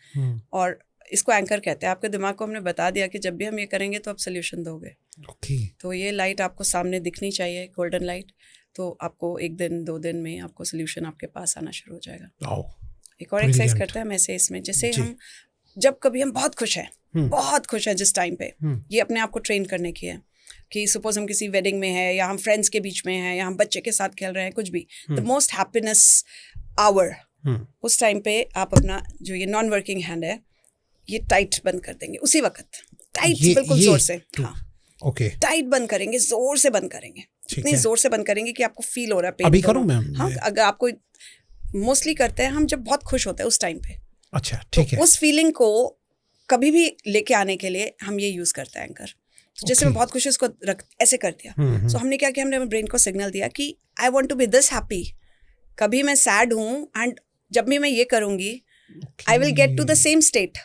और इसको एंकर कहते हैं। आपके दिमाग को हमने बता दिया कि जब भी हम ये करेंगे तो आप सोल्यूशन दोगे। तो ये लाइट आपको सामने दिखनी चाहिए, गोल्डन लाइट। तो आपको 1 दिन 2 दिन में आपको सोल्यूशन आपके पास आना शुरू हो जाएगा। एक और एक्सरसाइज करते हैं हम ऐसे इसमें, जैसे हम जब कभी हम बहुत खुश हैं जिस टाइम पे, ये अपने आप को ट्रेन करने की है कि सपोज हम किसी वेडिंग में हैं, या हम फ्रेंड्स के बीच में हैं, या हम बच्चे के साथ खेल रहे हैं, कुछ भी, द मोस्ट हैप्पीनेस आवर, उस टाइम पे आप अपना जो ये नॉन वर्किंग हैंड है, ये टाइट बंद कर देंगे उसी वक्त, टाइट बिल्कुल जोर से। हाँ, ओके, टाइट बंद करेंगे, जोर से बंद करेंगे, इतनी जोर से बंद करेंगे कि आपको फील हो रहा है पेन। अभी करूं मैम? हाँ, अगर आपको मोस्टली करते हैं हम जब बहुत खुश होते हैं उस टाइम पे। अच्छा, ठीक है। उस फीलिंग को कभी भी लेके आने के लिए हम ये यूज करते हैं एंकर। जैसे मैं बहुत खुश हूँ, इसको ऐसे कर दिया। सो हमने क्या किया, हमने अपने ब्रेन को सिग्नल दिया कि I want to be this happy. कभी मैं सैड हूँ एंड जब भी मैं ये करूँगी, I will get to the same state.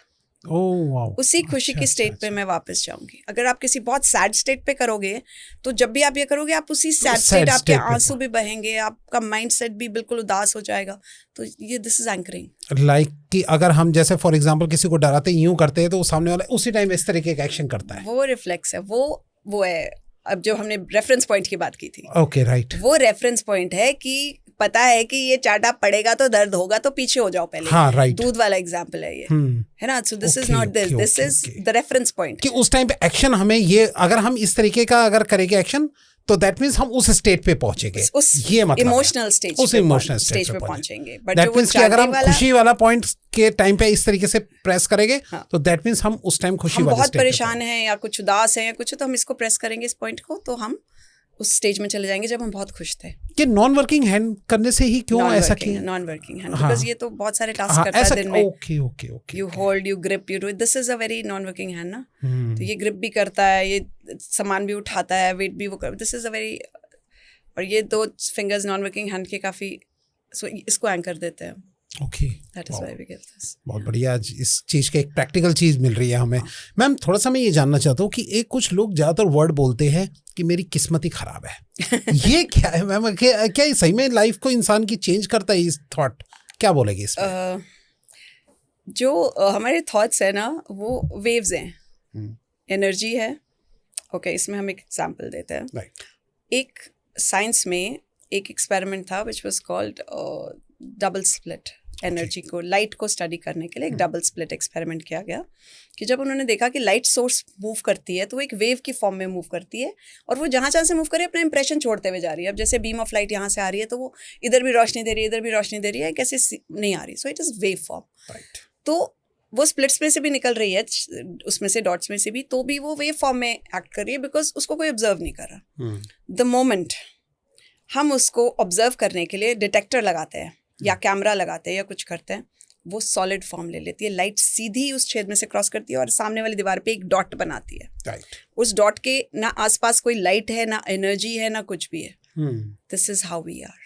उसी खुशी की स्टेट पे मैं वापस जाऊंगी। अगर आप किसी बहुत सैड स्टेट पे करोगे, तो जब भी आप ये करोगे, आप उसी सैड स्टेट, आपके आंसू भी बहेंगे, आपका माइंडसेट भी बिल्कुल उदास हो जाएगा। तो ये दिस इज एंकरिंग। लाइक कि अगर हम जैसे फॉर एग्जांपल किसी को डराते यूं करते हैं, तो सामने वाला उसी टाइम इस तरीके का एक्शन करता है। वो रिफ्लेक्स है, वो है। अब जो हमने रेफरेंस पॉइंट की बात की थी, ओके राइट, वो रेफरेंस पॉइंट है कि पता है कि ये चाटा पड़ेगा तो दर्द होगा, तो पीछे हो जाओ पहले। हाँ, राइट। दूध वाला एग्जांपल है ये, है ना? So this is not this is the reference point कि उस टाइम पे एक्शन हमें ये, अगर हम इस तरीके का अगर करेंगे एक्शन, तो दैट मींस हम उस स्टेट पे पहुंचेंगे, ये मतलब इमोशनल स्टेज, उस इमोशनल स्टेज पे पहुंचेंगे। दैट मींस कि अगर हम खुशी वाला पॉइंट के टाइम पे इस तरीके से प्रेस करेंगे, तो दैट मींस हम उस टाइम खुशी वाले बहुत परेशान हैं या कुछ उदास हैं या कुछ, तो हम इसको प्रेस करेंगे इस पॉइंट को, तो हम उस स्टेज में चले जाएंगे जब हम बहुत खुश थे। कि नॉन वर्किंग हैंड करने से ही क्यों ऐसा किया? नॉन वर्किंग हैंड, बिकॉज़ ये तो बहुत सारे टास्क करता है दिन में। Okay, you hold, you grip, you do, this is a very non working hand ना। तो ये ग्रिप भी करता है, ये सामान भी उठाता है, वेट भी वो कर, दिस इज अ वेरी, और ये 2 फिंगर्स नॉन वर्किंग हैंड के काफी, सो इसको एंकर देते हैं। Okay, that is why we give this. बहुत बढ़िया, आज इस चीज़ के एक प्रैक्टिकल चीज़ मिल रही है हमें। मैम थोड़ा सा मैं ये जानना चाहता हूँ कि एक कुछ लोग ज़्यादातर वर्ड बोलते हैं कि मेरी किस्मत ही खराब है। ये क्या है मैम? क्या सही में लाइफ को इंसान की चेंज करता है इस थॉट? क्या बोलेगी इसमें? जो हमारे थॉट्स है ना, वो वेव्स हैं, एनर्जी है। ओके, इसमें हम एक एग्जांपल देते हैं। राइट। एक साइंस में एक एक्सपेरिमेंट था which was called double split. Energy को, लाइट को स्टडी करने के लिए एक डबल स्प्लिट एक्सपेरिमेंट किया गया कि जब उन्होंने देखा कि लाइट सोर्स मूव करती है तो वो एक वेव की फॉर्म में मूव करती है, और वो जहाँ से मूव करे अपना इंप्रेशन छोड़ते हुए जा रही है। अब जैसे बीम ऑफ लाइट यहाँ से आ रही है, तो वो इधर भी रोशनी दे रही है, इधर भी रोशनी दे रही है, कैसे नहीं आ रही। So it is wave form. तो वो स्प्लिट्स में से भी निकल रही है, उसमें से डॉट्स में से भी, तो भी वो वेव फॉर्म में एक्ट कर रही है, बिकॉज उसको कोई ऑब्जर्व नहीं कर रहा। द मोमेंट हम उसको ऑब्जर्व करने के लिए डिटेक्टर लगाते हैं या कैमरा लगाते हैं या कुछ करते हैं, वो सॉलिड फॉर्म ले लेती है। लाइट सीधी उस छेद में से क्रॉस करती है और सामने वाली दीवार पे एक डॉट बनाती है। राइट। उस डॉट के ना आसपास कोई लाइट है, ना एनर्जी है, ना कुछ भी है। This is how we are.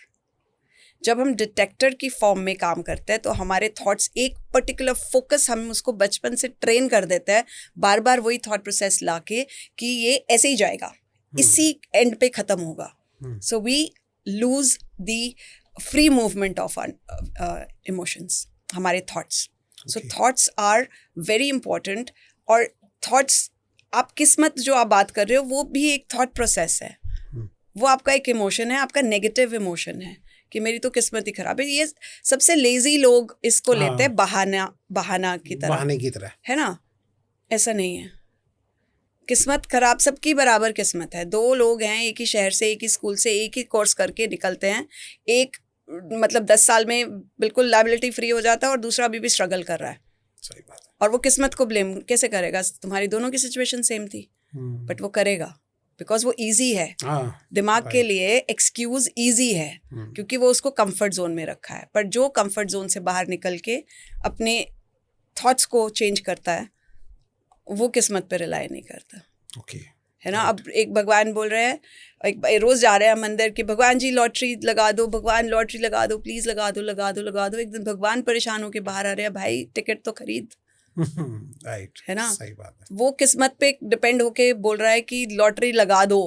जब हम डिटेक्टर की फॉर्म में काम करते हैं तो हमारे थॉट्स एक पर्टिकुलर फोकस, हम उसको बचपन से ट्रेन कर देते हैं बार बार वही थॉट प्रोसेस लाके कि ये ऐसे ही जाएगा, इसी एंड पे ख़त्म होगा. So we lose the free movement of emotions, हमारे thoughts. So thoughts are very important. और थॉट्स, आप किस्मत जो आप बात कर रहे हो वो भी एक थॉट प्रोसेस है. वो आपका एक इमोशन है, आपका नेगेटिव इमोशन है कि मेरी तो किस्मत ही खराब है. ये सबसे लेजी लोग इसको लेते हैं बहाना की तरह, बहाने की तरह, है ना. ऐसा नहीं है. किस्मत खराब, सबकी बराबर किस्मत है. 2 लोग हैं, एक ही शहर से, एक ही स्कूल से, एक ही कोर्स करके निकलते हैं. एक मतलब 10 साल में बिल्कुल लायबिलिटी फ्री हो जाता है और दूसरा अभी भी स्ट्रगल कर रहा है. सही बात है. और वो किस्मत को ब्लेम कैसे करेगा? तुम्हारी दोनों की सिचुएशन सेम थी, बट वो करेगा बिकॉज वो इजी है. दिमाग के लिए एक्सक्यूज इजी है क्योंकि वो उसको कंफर्ट जोन में रखा है. पर जो कंफर्ट जोन से बाहर निकल के अपने थॉट्स को चेंज करता है वो किस्मत पे रिलाई नहीं करता. है ना. अब एक भगवान बोल रहे हैं, एक रोज जा रहे हैं मंदिर कि भगवान जी लॉटरी लगा दो, भगवान लॉटरी लगा दो, प्लीज लगा दो लगा दो लगा दो. एक दिन भगवान परेशान होके बाहर आ रहे हैं, भाई टिकट तो खरीद. राइट, है ना. सही बात है. वो किस्मत पे डिपेंड होके बोल रहा है कि लॉटरी लगा दो.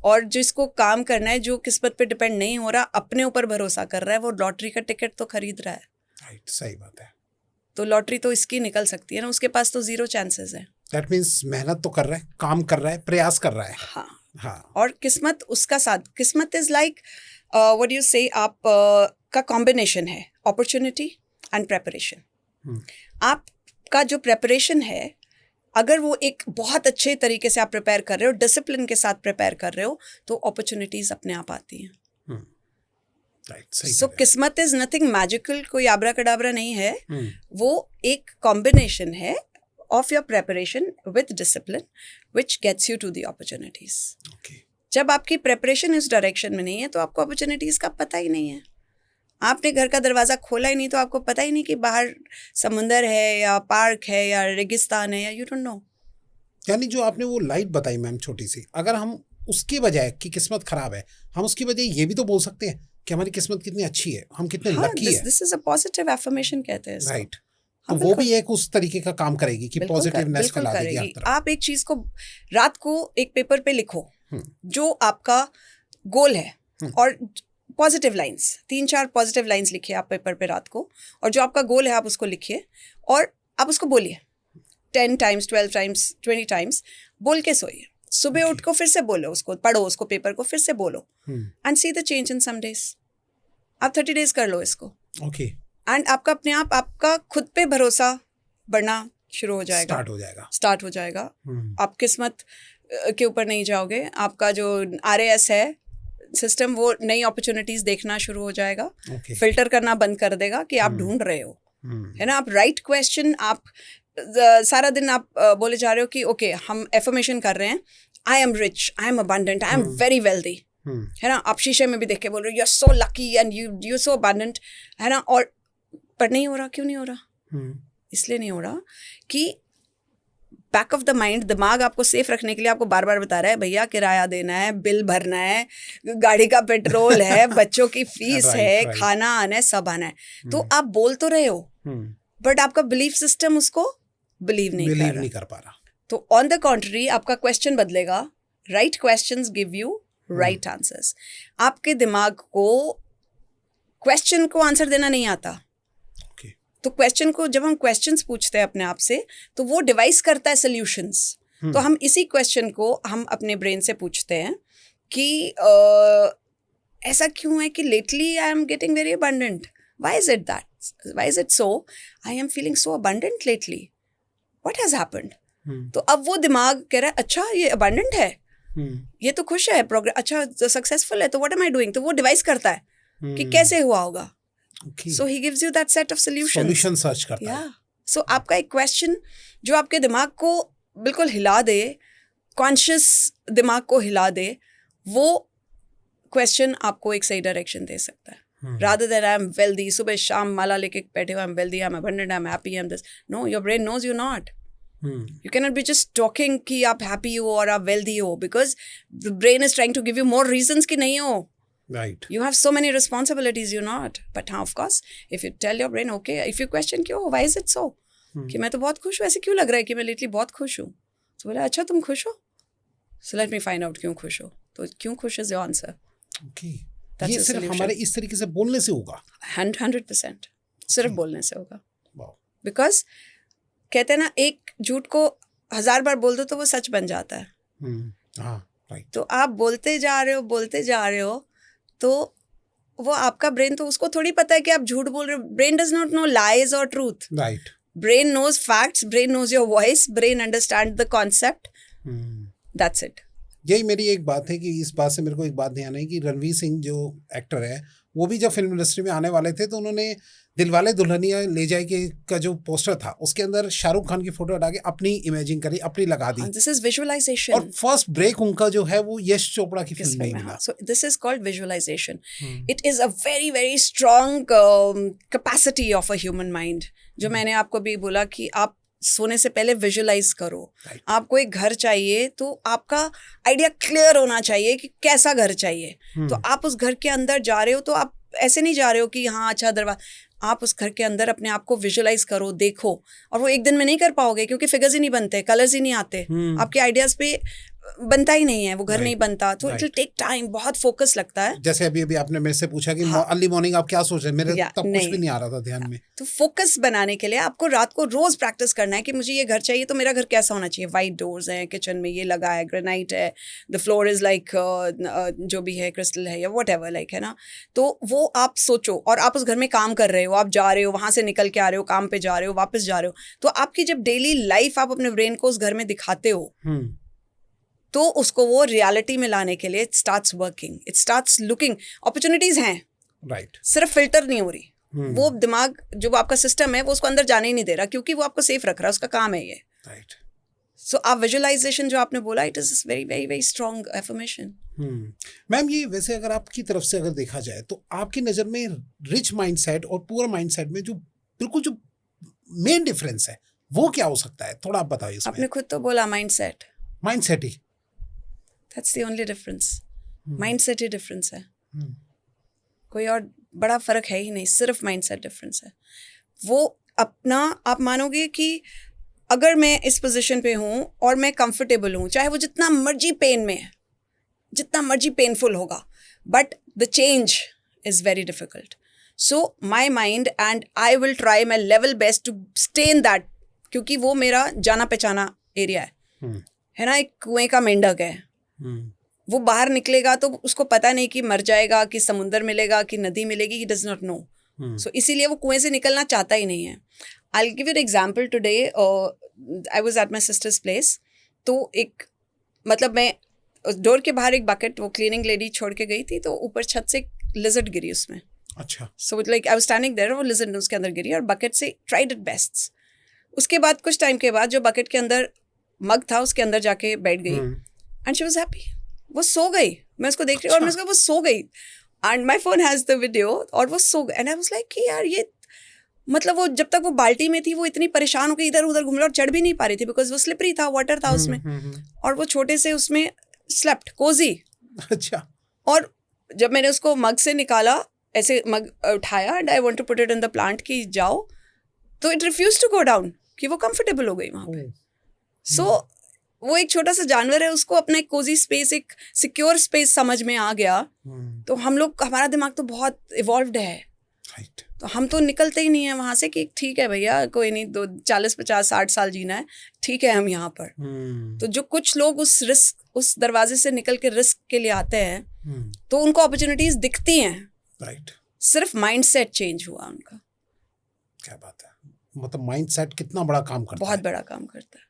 और जिसको काम करना है, जो किस्मत पे डिपेंड नहीं हो रहा, अपने ऊपर भरोसा कर रहा है, वो लॉटरी का टिकट तो खरीद रहा है. राइट, सही बात है. तो लॉटरी तो इसकी निकल सकती है ना, उसके पास तो 0 चांसेस है. दैट मीन्स मेहनत तो कर रहा है, काम कर रहा है, प्रयास कर रहा है. हाँ. और किस्मत उसका साथ, किस्मत इज लाइक व्हाट यू से, आप का कॉम्बिनेशन है अपॉर्चुनिटी एंड प्रेपरेशन. आपका जो प्रेपरेशन है, अगर वो एक बहुत अच्छे तरीके से आप प्रिपेयर कर रहे हो, डिसिप्लिन के साथ प्रिपेयर कर रहे हो, तो अपॉर्चुनिटीज अपने आप आती हैं. सो किस्मत इज नथिंग मैजिकल, कोई आबरा कडाबरा नहीं है. वो एक कॉम्बिनेशन है of your preparation with discipline which gets you to the opportunities. जब आपकी प्रेपरेशन इस डायरेक्शन में नहीं है तो आपको अपॉर्चुनिटीज का पता ही नहीं है. आपने घर का दरवाज़ा खोला ही नहीं तो आपको पता ही नहीं कि बाहर समुंदर है या पार्क है या रेगिस्तान है, या यू डोंट नो. यानी जो आपने वो लाइट बताई मैम छोटी सी, अगर हम उसकी बजाय कि किस्मत खराब है, हम उसकी बजाय ये भी तो बोल सकते हैं कि हमारी किस्मत कितनी अच्छी है, हम कितने लकी है. This is a positive affirmation कहते हैं. राइट. तो वो भी एक उस तरीके का काम करेगी कि पॉजिटिवनेस फैला देगी हर तरफ. आप एक चीज को रात को एक पेपर पे लिखो जो आपका गोल है, और पॉजिटिव लाइंस, 3-4 पॉजिटिव लाइंस लिखिए आप पेपर पे रात को, और जो आपका गोल है आप उसको लिखिए और आप उसको बोलिए 10 टाइम्स 12 टाइम्स 20 टाइम्स बोल के सोइए. सुबह उठ को फिर से बोलो, उसको पढ़ो, उसको पेपर को फिर से बोलो, and see the change in some days. आप 30 डेज कर लो इसको. एंड आपका अपने आप आपका खुद पे भरोसा बढ़ना शुरू हो जाएगा, स्टार्ट हो जाएगा. आप किस्मत के ऊपर नहीं जाओगे. आपका जो RAS है सिस्टम, वो नई अपॉर्चुनिटीज देखना शुरू हो जाएगा. फिल्टर करना बंद कर देगा कि आप ढूंढ रहे हो, है ना. आप राइट क्वेश्चन, आप सारा दिन आप बोले जा रहे हो कि ओके हम एफर्मेशन कर रहे हैं, I am rich, I am abundant, I am very wealthy, है ना. आप शीशे में भी देख के बोल रहे हो you are so lucky and you so abundant, है ना. और पर नहीं हो रहा. क्यों नहीं हो रहा? इसलिए नहीं हो रहा कि बैक ऑफ द माइंड, दिमाग आपको सेफ रखने के लिए आपको बार बार बता रहा है भैया किराया देना है, बिल भरना है, गाड़ी का पेट्रोल है, बच्चों की फीस है, खाना आना है, सब आना है. तो आप बोल तो रहे हो, बट आपका बिलीफ सिस्टम उसको बिलीव नहीं कर पा रहा. तो ऑन द कॉन्ट्री आपका क्वेश्चन बदलेगा. Right questions give you right answers. आपके दिमाग को क्वेश्चन को आंसर देना नहीं आता. तो क्वेश्चन को, जब हम क्वेश्चंस पूछते हैं अपने आप से, तो वो डिवाइस करता है सॉल्यूशंस. तो हम इसी क्वेश्चन को हम अपने ब्रेन से पूछते हैं कि ऐसा क्यों है कि lately I am getting very abundant, why is it that, why is it so, I am feeling so abundant lately, what has happened. तो अब वो दिमाग कह रहा है अच्छा ये अबंडेंट है, ये तो खुश है, प्रोग्रेस अच्छा सक्सेसफुल है, तो व्हाट एम आई डूइंग. तो वो डिवाइस करता है कि कैसे हुआ होगा. So he gives you that set of solutions. Solution search करता है. So आपका एक क्वेश्चन जो आपके दिमाग को बिल्कुल हिला दे, कॉन्शियस दिमाग को हिला दे, वो क्वेश्चन आपको एक सही डायरेक्शन दे सकता है. Rather than I am wealthy, सुबह शाम माला लेके बैठे हो, I am wealthy, I am abundant, I am happy, I am this. No, your brain knows you're not. You cannot be just talking कि आप happy हो और आप wealthy हो, because the brain is trying to give you more reasons कि नहीं हो. Right You have so many responsibilities, you're not. But हाँ, of course, if you tell your brain, okay, if you question क्यों, why is it so? कि मैं तो बहुत खुश हूँ, ऐसे क्यों लग रहा है कि मैं लेटली बहुत खुश हूँ? तो बोला अच्छा तुम खुश हो? So let me find out क्यों खुश हो. तो क्यों खुश is your answer. Okay That's ये the सिर्फ solution. हमारे इस तरीके से बोलने से होगा 100% सिर्फ बोलने से होगा. वाओ Because कहते हैं ना एक झूठ को 1000 बार बोल दो तो वो सच बन जाता है. हाँ राइट तो आप बोलते जा रहे हो तो वो आपका ब्रेन तो उसको थोड़ी पता है कि आप झूठ बोल रहे हो. Brain does not know lies और truth. Right brain knows facts, brain knows your voice, brain understand the concept. That's it. यही मेरी एक बात है कि इस बात से मेरे को एक बात ध्यान है कि रणवीर सिंह जो एक्टर है वो भी जब फिल्म इंडस्ट्री में आने वाले थे तो उन्होंने दिलवाले दुल्हनिया ले जाएंगे का जो पोस्टर था उसके अंदर शाहरुख खान की फोटो हटा के अपनी इमेजिंग करी, अपनी लगा दी. This is visualisation. और फर्स्ट ब्रेक उनका जो है वो यश चोपड़ा की फिल्म में ही मिला. So this is called visualization. It is a very very strong capacity of a human mind. जो मैंने आपको भी बोला कि आप सोने से पहले विजुलाइज करो. आपको एक घर चाहिए तो आपका आइडिया क्लियर होना चाहिए कि कैसा घर चाहिए. तो आप उस घर के अंदर जा रहे हो तो आप ऐसे नहीं जा रहे हो कि हाँ अच्छा दरवाजा. आप उस घर के अंदर अपने आप को विजुलाइज करो, देखो. और वो एक दिन में नहीं कर पाओगे क्योंकि फिगर्स ही नहीं बनते, कलर्स ही नहीं आते, आपके आइडियाज पे बनता ही नहीं है, वो घर नहीं बनता. तो इट विल टेक टाइम, बहुत फोकस लगता है. जैसे अभी आपने मेरे से पूछा कि अर्ली मॉर्निंग आप क्या सोच रहे हैं, मेरे तब कुछ भी नहीं आ रहा था ध्यान में. तो फोकस बनाने के लिए आपको रात को रोज प्रैक्टिस करना है कि मुझे ये घर चाहिए तो मेरा घर कैसा होना चाहिए. वाइट डोर्स हैं, किचन में ये लगा है, ग्रेनाइट है, द फ्लोर इज लाइक जो भी है क्रिस्टल है या वट एवर लाइक है ना. तो वो आप सोचो और आप उस घर में काम कर रहे हो, आप जा रहे हो, वहां से निकल के आ रहे हो, काम पे जा रहे हो, वापस जा रहे हो. तो आपकी जब डेली लाइफ आप अपने ब्रेन को उस घर में दिखाते हो तो उसको वो रियलिटी में लाने के लिए it starts working, it starts looking. Opportunities हैं, राइट, सिर्फ फिल्टर नहीं हो रही. वो दिमाग जो आपका सिस्टम है वो उसको अंदर जाने ही नहीं दे रहा क्योंकि वो आपको सेफ रख रहा है, उसका काम है ये. राइट. सो आप विजुअलाइजेशन जो आपने बोला, it is very very very strong affirmation. Ma'am ये वैसे अगर आपकी तरफ से अगर देखा जाए तो आपकी नज़र में रिच माइंडसेट और पुअर माइंडसेट में जो बिल्कुल जो मेन डिफरेंस है वो क्या हो सकता है, थोड़ा आप बताइए. आपने खुद तो बोला mindset he. That's the only difference. Mindset he difference है. कोई और बड़ा फर्क है ही नहीं, सिर्फ mindset difference है. वो अपना आप मानोगे कि अगर मैं इस पोजीशन पे हूँ और मैं कंफर्टेबल हूँ, चाहे वो जितना मर्जी पेन में है, जितना मर्जी पेनफुल होगा, but the change is very difficult. So my mind and I will try my level best to stay in that, क्योंकि वो मेरा जाना पहचाना एरिया है ना. एक कुएं का मेंढक है, वो बाहर निकलेगा तो उसको पता नहीं कि मर जाएगा, कि समुंदर मिलेगा, कि नदी मिलेगी, ही डज नॉट नो. सो इसीलिए वो कुएं से निकलना चाहता ही नहीं है. I give you an example. Today I was at my sisters place. तो एक मतलब मैं डोर के बाहर एक बकेट वो क्लीनिंग लेडी छोड़ के गई थी, तो ऊपर छत से एक लिजर्ड गिरी उसमें. अच्छा. So like I was standing there, वो लिजर्ड उसके अंदर गिरी और बकेट से ट्राइड इट बेस्ट. उसके बाद कुछ टाइम के बाद जो बकेट के अंदर मग था उसके अंदर जाके बैठ गई एंड शी वाज हैप्पी. वो सो गई, मैं उसको देख रही हूँ और मैं उसको वो सो गई and my phone has the video, और वो सो गई. एंड आई वाज लाइक कि यार ये मतलब वो जब तक वो बाल्टी में थी वो इतनी परेशान हो गई, इधर उधर घूम रही और चढ़ भी नहीं पा रही थी बिकॉज वो स्लिपरी था, वाटर था उसमें. और वो छोटे से उसमें स्लेप्ट कोजी. अच्छा. और जब मैंने उसको मग से निकाला, ऐसे मग उठाया and I want to put it in the plant कि जाओ, तो it refuse to go down, कि वो कंफर्टेबल हो गई वहाँ पे. सो वो एक छोटा सा जानवर है, उसको अपना एक कोजी स्पेस, एक सिक्योर स्पेस समझ में आ गया. तो हम लोग, हमारा दिमाग तो बहुत इवॉल्व्ड है. राइट. तो हम तो निकलते ही नहीं है वहाँ से कि ठीक है भैया कोई नहीं, 40-50-60 साल जीना है, ठीक है हम यहाँ पर. तो जो कुछ लोग उस रिस्क, उस दरवाजे से निकल के रिस्क के लिए आते हैं तो उनको अपॉर्चुनिटीज दिखती हैं. राइट. सिर्फ माइंडसेट चेंज हुआ उनका. क्या बात है, मतलब माइंडसेट कितना बड़ा काम करता है. बहुत बड़ा काम करता है.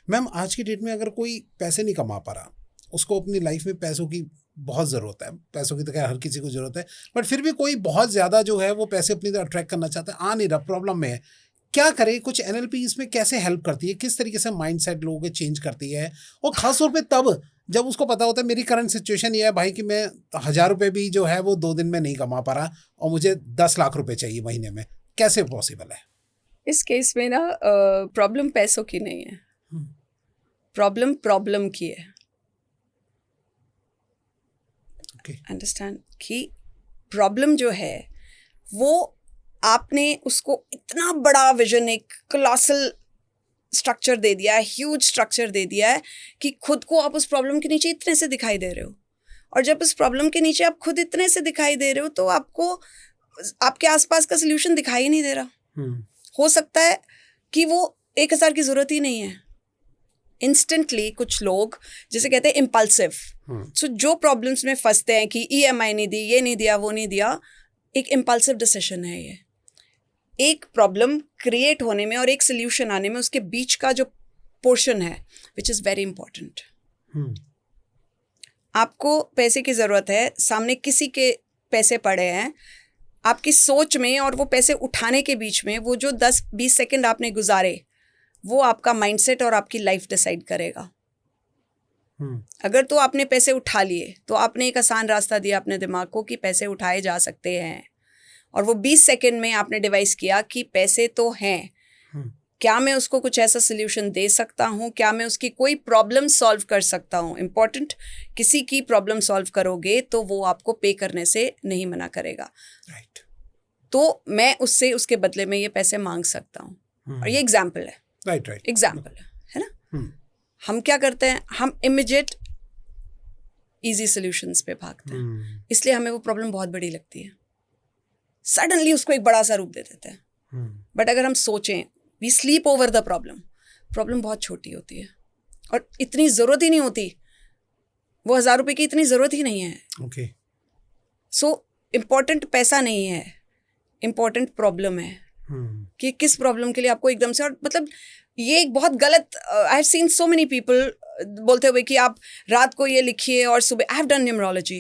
मैम आज की डेट में अगर कोई पैसे नहीं कमा पा रहा, उसको अपनी लाइफ में पैसों की बहुत ज़रूरत है, पैसों की तो खैर हर किसी को ज़रूरत है, बट फिर भी कोई बहुत ज़्यादा जो है वो पैसे अपनी तरफ अट्रैक्ट करना चाहता है, आ नहीं रहा, प्रॉब्लम में है, क्या करे? कुछ NLP इसमें कैसे हेल्प करती है, किस तरीके से माइंडसेट लोगों के चेंज करती है? और ख़ासतौर पे तब जब उसको पता होता है मेरी करंट सिचुएशन ये है भाई कि मैं 1000 रुपये भी जो है वो 2 दिन में नहीं कमा पा रहा और मुझे 10 लाख रुपये चाहिए महीने में, कैसे पॉसिबल है? इस केस में ना प्रॉब्लम पैसों की नहीं है, प्रॉब्लम की है. Okay. अंडरस्टैंड कि प्रॉब्लम जो है वो आपने उसको इतना बड़ा विजन, एक कोलोसल स्ट्रक्चर दे दिया है, ह्यूज स्ट्रक्चर दे दिया है कि खुद को आप उस प्रॉब्लम के नीचे इतने से दिखाई दे रहे हो। और जब उस प्रॉब्लम के नीचे आप खुद इतने से दिखाई दे रहे हो तो आपको आपके आसपास का सोल्यूशन दिखाई नहीं दे रहा। हो सकता है कि वो 1000 की जरूरत ही नहीं है। इंस्टेंटली कुछ लोग जिसे कहते हैं इम्पल्सिव, सो जो प्रॉब्लम्स में फंसते हैं कि EMI नहीं दी, ये नहीं दिया, वो नहीं दिया, एक इम्पल्सिव डिसीजन है ये। एक प्रॉब्लम क्रिएट होने में और एक सोल्यूशन आने में उसके बीच का जो पोर्शन है विच इज़ वेरी इंपॉर्टेंट। आपको पैसे की ज़रूरत है, सामने किसी के पैसे पड़े हैं, आपकी सोच में और वो पैसे उठाने के बीच में वो जो 10-20 सेकंड आपने गुजारे वो आपका माइंडसेट और आपकी लाइफ डिसाइड करेगा। अगर तो आपने पैसे उठा लिए तो आपने एक आसान रास्ता दिया अपने दिमाग को कि पैसे उठाए जा सकते हैं, और वो 20 सेकंड में आपने डिवाइस किया कि पैसे तो हैं, क्या मैं उसको कुछ ऐसा सोल्यूशन दे सकता हूँ, क्या मैं उसकी कोई प्रॉब्लम सॉल्व कर सकता हूँ। इम्पॉर्टेंट, किसी की प्रॉब्लम सॉल्व करोगे तो वो आपको पे करने से नहीं मना करेगा। राइट। तो मैं उससे उसके बदले में ये पैसे मांग सकता हूँ। और ये एग्जाम्पल है। राइट एग्जाम्पल है ना। हम क्या करते हैं, हम इमीडिएट इजी सॉल्यूशंस पे भागते हैं, इसलिए हमें वो प्रॉब्लम बहुत बड़ी लगती है, सडनली उसको एक बड़ा सा रूप दे देते हैं। बट अगर हम सोचें, we sleep over the problem बहुत छोटी होती है और इतनी ज़रूरत ही नहीं होती, वो 1000 रुपये की इतनी ज़रूरत ही नहीं है। ओके। सो इम्पॉर्टेंट पैसा नहीं है, इम्पॉर्टेंट प्रॉब्लम है कि किस प्रॉब्लम के लिए आपको एकदम से, और मतलब ये एक बहुत गलत, I have seen so many people बोलते हुए कि आप रात को ये लिखिए और सुबह, आई हैव डन न्यूमरोलॉजी,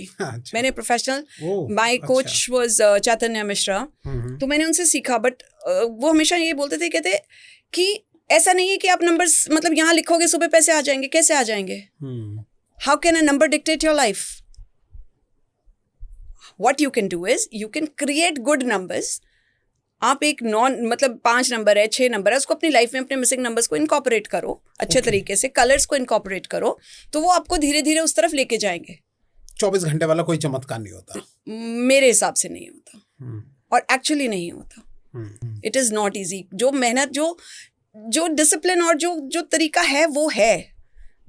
मैंने प्रोफेशनल, माय कोच वाज चैतन्य मिश्रा, तो मैंने उनसे सीखा। बट वो हमेशा ये बोलते थे, कहते कि ऐसा नहीं है कि आप नंबर्स, मतलब यहाँ लिखोगे सुबह पैसे आ जाएंगे, कैसे आ जाएंगे? How can a number dictate your life? What you can do is you can create good numbers. आप एक मतलब 5 नंबर है, 6 नंबर है, उसको अपनी लाइफ में अपने मिसिंग नंबर्स को इनकॉर्पोरेट करो अच्छे तरीके से, कलर्स को इनकॉर्पोरेट करो, तो वो आपको धीरे धीरे उस तरफ लेके जाएंगे। 24 घंटे वाला कोई चमत्कार नहीं होता, मेरे हिसाब से नहीं होता, और एक्चुअली नहीं होता। It is not easy. जो मेहनत, जो डिसिप्लिन और जो तरीका है वो है,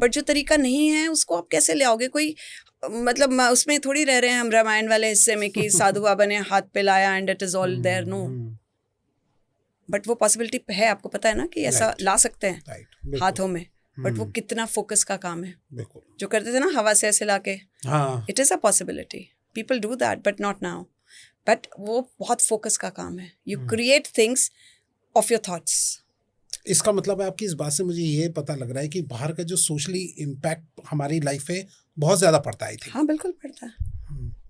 बट जो तरीका नहीं है उसको आप कैसे ले आओगे? कोई मतलब उसमें थोड़ी रह रहे हैं हम रामायण वाले हिस्से में कि साधु बाबा ने हाथ पे लाया and it is all there. No, but वो पॉसिबिलिटी है, आपको पता है ना कि ऐसा ला सकते हैं हाथों में, बट वो कितना फोकस का काम है। जो करते थे ना हवा से ऐसे लाके, it is a possibility, people do that but not now, but वो बहुत फोकस का काम है। You create things of your thoughts. इसका मतलब है आपकी इस बात से मुझे ये पता लग रहा है कि बाहर का जो सोशली इम्पैक्ट हमारी लाइफ पे बहुत ज़्यादा पड़ता है। हाँ बिल्कुल पड़ता है,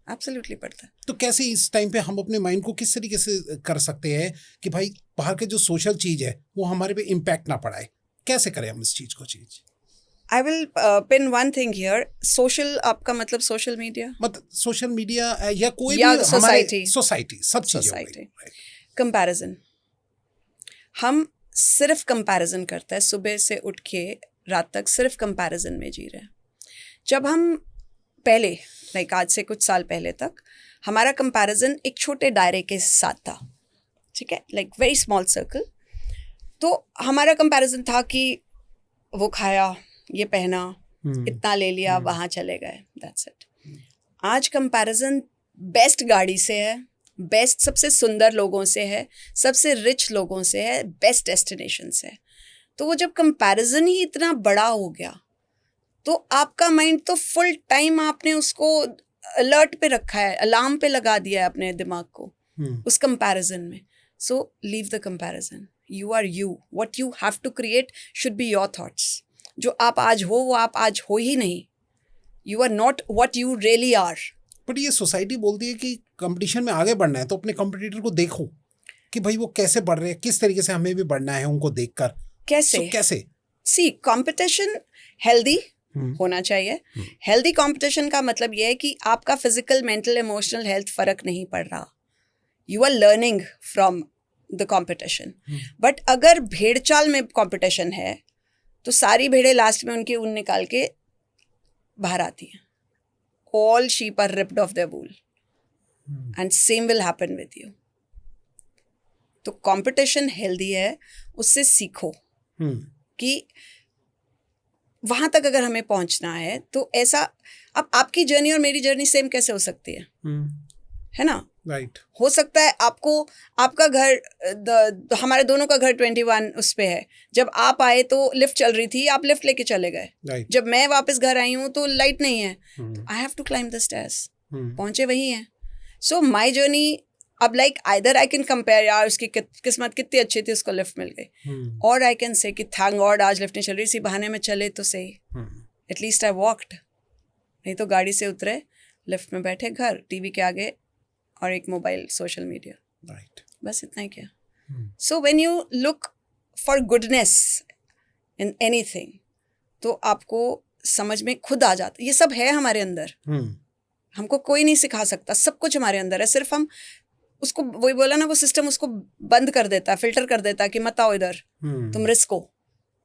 एब्सोल्युटली पड़ता है। तो कैसे इस टाइम पे हम अपने माइंड को किस तरीके से कर सकते हैं कि भाई बाहर के जो सोशल चीज़ है वो हमारे पे इम्पैक्ट ना पड़ाए? कैसे करें हम इस चीज़ को? I will pin one thing here. Social, आपका मतलब सोशल मीडिया, मतलब सोशल मीडिया या कोई या भी सोसाइटी सब चीज़ें, कंपैरिजन। हम सिर्फ कंपैरिजन करते हैं, सुबह से उठ के रात तक सिर्फ कंपैरिजन में जी रहे हैं। जब हम पहले, लाइक आज से कुछ साल पहले तक, हमारा कंपैरिजन एक छोटे दायरे के साथ था, ठीक है, लाइक वेरी स्मॉल सर्कल। तो हमारा कंपैरिजन था कि वो खाया, ये पहना, इतना ले लिया, वहाँ चले गए, दैट्स इट। आज कंपैरिजन बेस्ट गाड़ी से है, बेस्ट सबसे सुंदर लोगों से है, सबसे रिच लोगों से है, बेस्ट डेस्टिनेशन से है। तो वो जब कंपैरिजन ही इतना बड़ा हो गया तो आपका माइंड तो फुल टाइम आपने उसको अलर्ट पे रखा है, अलार्म पे लगा दिया है अपने दिमाग को उस कंपैरिजन में। So leave the comparison, you are you, what you have to create should be your thoughts. जो आप आज हो वो आप आज हो ही नहीं, you are not what you really are. But ये सोसाइटी बोलती है कि कंपटीशन में आगे बढ़ना है तो अपने कंपटीटर को देखो कि भाई वो कैसे बढ़ रहे हैं, किस तरीके से हमें भी बढ़ना है उनको देखकर। कैसे सी कंपटीशन हेल्दी होना चाहिए। हेल्दी कंपटीशन का मतलब ये है कि आपका फिजिकल, मेंटल, इमोशनल हेल्थ फर्क नहीं पड़ रहा, you are learning from the competition. But अगर भेड़ चाल में कंपटीशन है तो सारी भेड़ें लास्ट में उनकी ऊन निकाल के बाहर आती हैं, all sheep are ripped off their wool. And same will happen with you. तो कंपटीशन हेल्दी है, उससे सीखो कि वहां तक अगर हमें पहुंचना है तो ऐसा, अब आपकी जर्नी और मेरी जर्नी सेम कैसे हो सकती है ना? राइट। हो सकता है आपका घर हमारे दोनों का घर 21 उस पे है, जब आप आए तो लिफ्ट चल रही थी, आप लिफ्ट लेके चले गए, जब मैं वापस घर आई हूँ तो लाइट नहीं है, I have to climb the stairs, पहुंचे वही हैं। सो माई जर्नी अब like either I can compare, यार उसकी किस्मत कितनी अच्छी थी, उसको लिफ्ट मिल गई, और आई कैन से कि थैंक गॉड आज लिफ्ट नहीं चल रही, इसी बहाने में चले तो सही, एटलीस्ट आई वॉक्ड, नहीं तो गाड़ी से उतरे, लिफ्ट में बैठे, घर टीवी के आगे और एक मोबाइल, सोशल मीडिया, राइट, बस इतना ही क्या। सो when you look for goodness in anything, तो आपको समझ में खुद आ जाता, ये सब है हमारे अंदर, हमको कोई नहीं सिखा सकता, सब कुछ हमारे अंदर है, सिर्फ हम उसको, वही बोला ना, वो सिस्टम उसको बंद कर देता है, फिल्टर कर देता है कि मत आओ इधर, तुम रिस्क हो।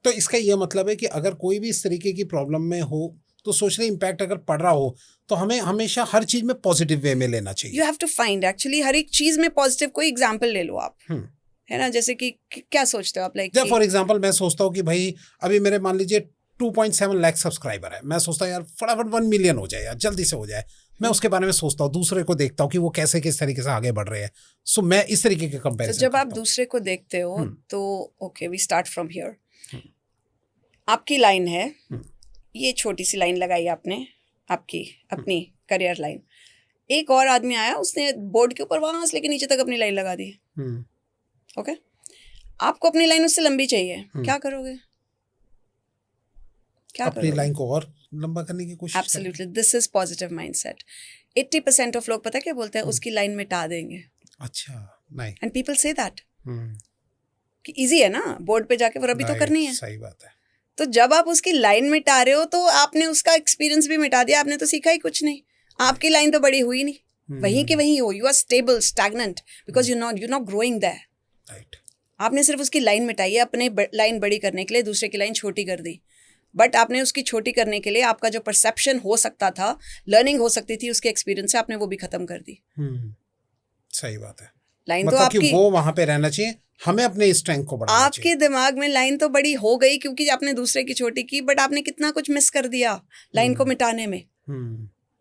तो इसका ये मतलब है कि अगर कोई भी इस तरीके की प्रॉब्लम में हो तो सोशली इम्पैक्ट अगर पड़ रहा हो तो हमें हमेशा हर चीज में पॉजिटिव वे में लेना चाहिए। You have to find actually हर एक चीज में पॉजिटिव। कोई एग्जांपल ले लो आप, है ना, जैसे कि क्या सोचते हो आप, लाइक फॉर एग्जांपल मैं सोचता हूँ कि भाई अभी मेरे मान लीजिए 2.7 लाख सब्सक्राइबर है, मैं सोचता हूँ यार फटाफट 1 मिलियन हो जाए यार, जल्दी से हो जाए, मैं उसके बारे में सोचता हूँ, दूसरे को देखता हूँ कि वो कैसे किस तरीके से आगे बढ़ रहे हैं, सो मैं इस तरीके के कंपैरिजन। तो जब आप दूसरे को देखते हो तो okay, we start from here. आपकी लाइन है, ये छोटी सी लाइन लगाई आपने, आपकी अपनी करियर लाइन, एक और आदमी आया, उसने बोर्ड के ऊपर वहां से लेके नीचे तक अपनी लाइन लगा दी, ओके, आपको अपनी लाइन उससे लंबी चाहिए, क्या करोगे? क्या अपनी लाइन को और लंबा करने की कोशिश। Absolutely, this is positive mindset. 80% of लोग पता क्या बोलते हैं, उसकी लाइन मिटा देंगे। अच्छा, नहीं, एंड पीपल से दैट कि इजी है ना, बोर्ड पे जाके वो रबी तो करनी है। सही बात है। तो जब आप उसकी लाइन मिटा रहे हो तो आपने उसका एक्सपीरियंस भी मिटा दिया, आपने तो सीखा ही कुछ नहीं, आपकी लाइन तो बड़ी हुई नहीं, वहीं के वहीं हो, you are stable, stagnant, because you not growing there. Right. आपने सिर्फ उसकी लाइन मिटाई है, अपने लाइन बड़ी करने के लिए दूसरे की लाइन छोटी कर दी, बट आपने उसकी छोटी करने के लिए आपका जो परसेप्शन हो सकता था, लर्निंग हो सकती थी उसके एक्सपीरियंस से, आपने वो भी खत्म कर दी। सही बात है। लाइन मतलब तो आपकी, वो वहां पे रहना चाहिए, हमें अपने स्ट्रेंथ को बढ़ाना चाहिए। आपके दिमाग में लाइन तो बड़ी हो गई क्योंकि आपने दूसरे की छोटी की, बट आपने कितना कुछ मिस कर दिया लाइन को मिटाने में।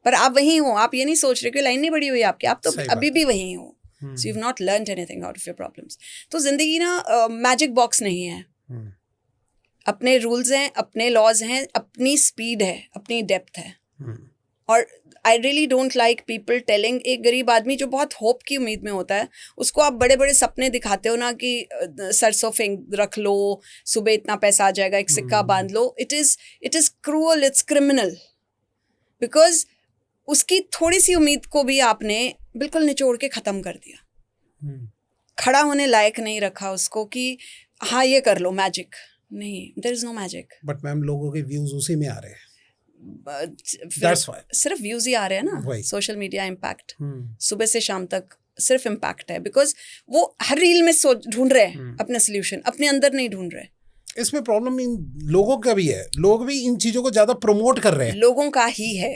पर आप वहीं हो, आप ये नहीं सोच रहे कि लाइन नहीं बड़ी हुई आपकी, आप तो अभी भी वहीं हो। सो you have not learned anything out of your problems. तो जिंदगी ना मैजिक बॉक्स नहीं है, अपने रूल्स हैं, अपने लॉज हैं, अपनी स्पीड है, अपनी डेप्थ है। और I really don't like people telling, एक गरीब आदमी जो बहुत होप की उम्मीद में होता है, उसको आप बड़े बड़े सपने दिखाते हो ना कि सरसों फेंक रख लो, सुबह इतना पैसा आ जाएगा, एक सिक्का बांध लो। It is cruel, it's criminal, because उसकी थोड़ी सी उम्मीद को भी आपने बिल्कुल निचोड़ के ख़त्म कर दिया। खड़ा होने लायक नहीं रखा उसको कि हाँ ये कर लो, मैजिक नहीं, there is no magic. But ma'am लोगों के व्यूज उसी में आ रहे हैं, सिर्फ व्यूज ही आ रहे हैं ना, सोशल मीडिया इम्पैक्ट, सुबह से शाम तक सिर्फ इम्पैक्ट है, बिकॉज वो हर रील में ढूंढ रहे हैं अपना सोल्यूशन, अपने अंदर नहीं ढूंढ रहे। इसमें प्रॉब्लम इन लोगों का भी है, लोग भी इन चीजों को ज्यादा प्रमोट कर रहे हैं। लोगों का ही है,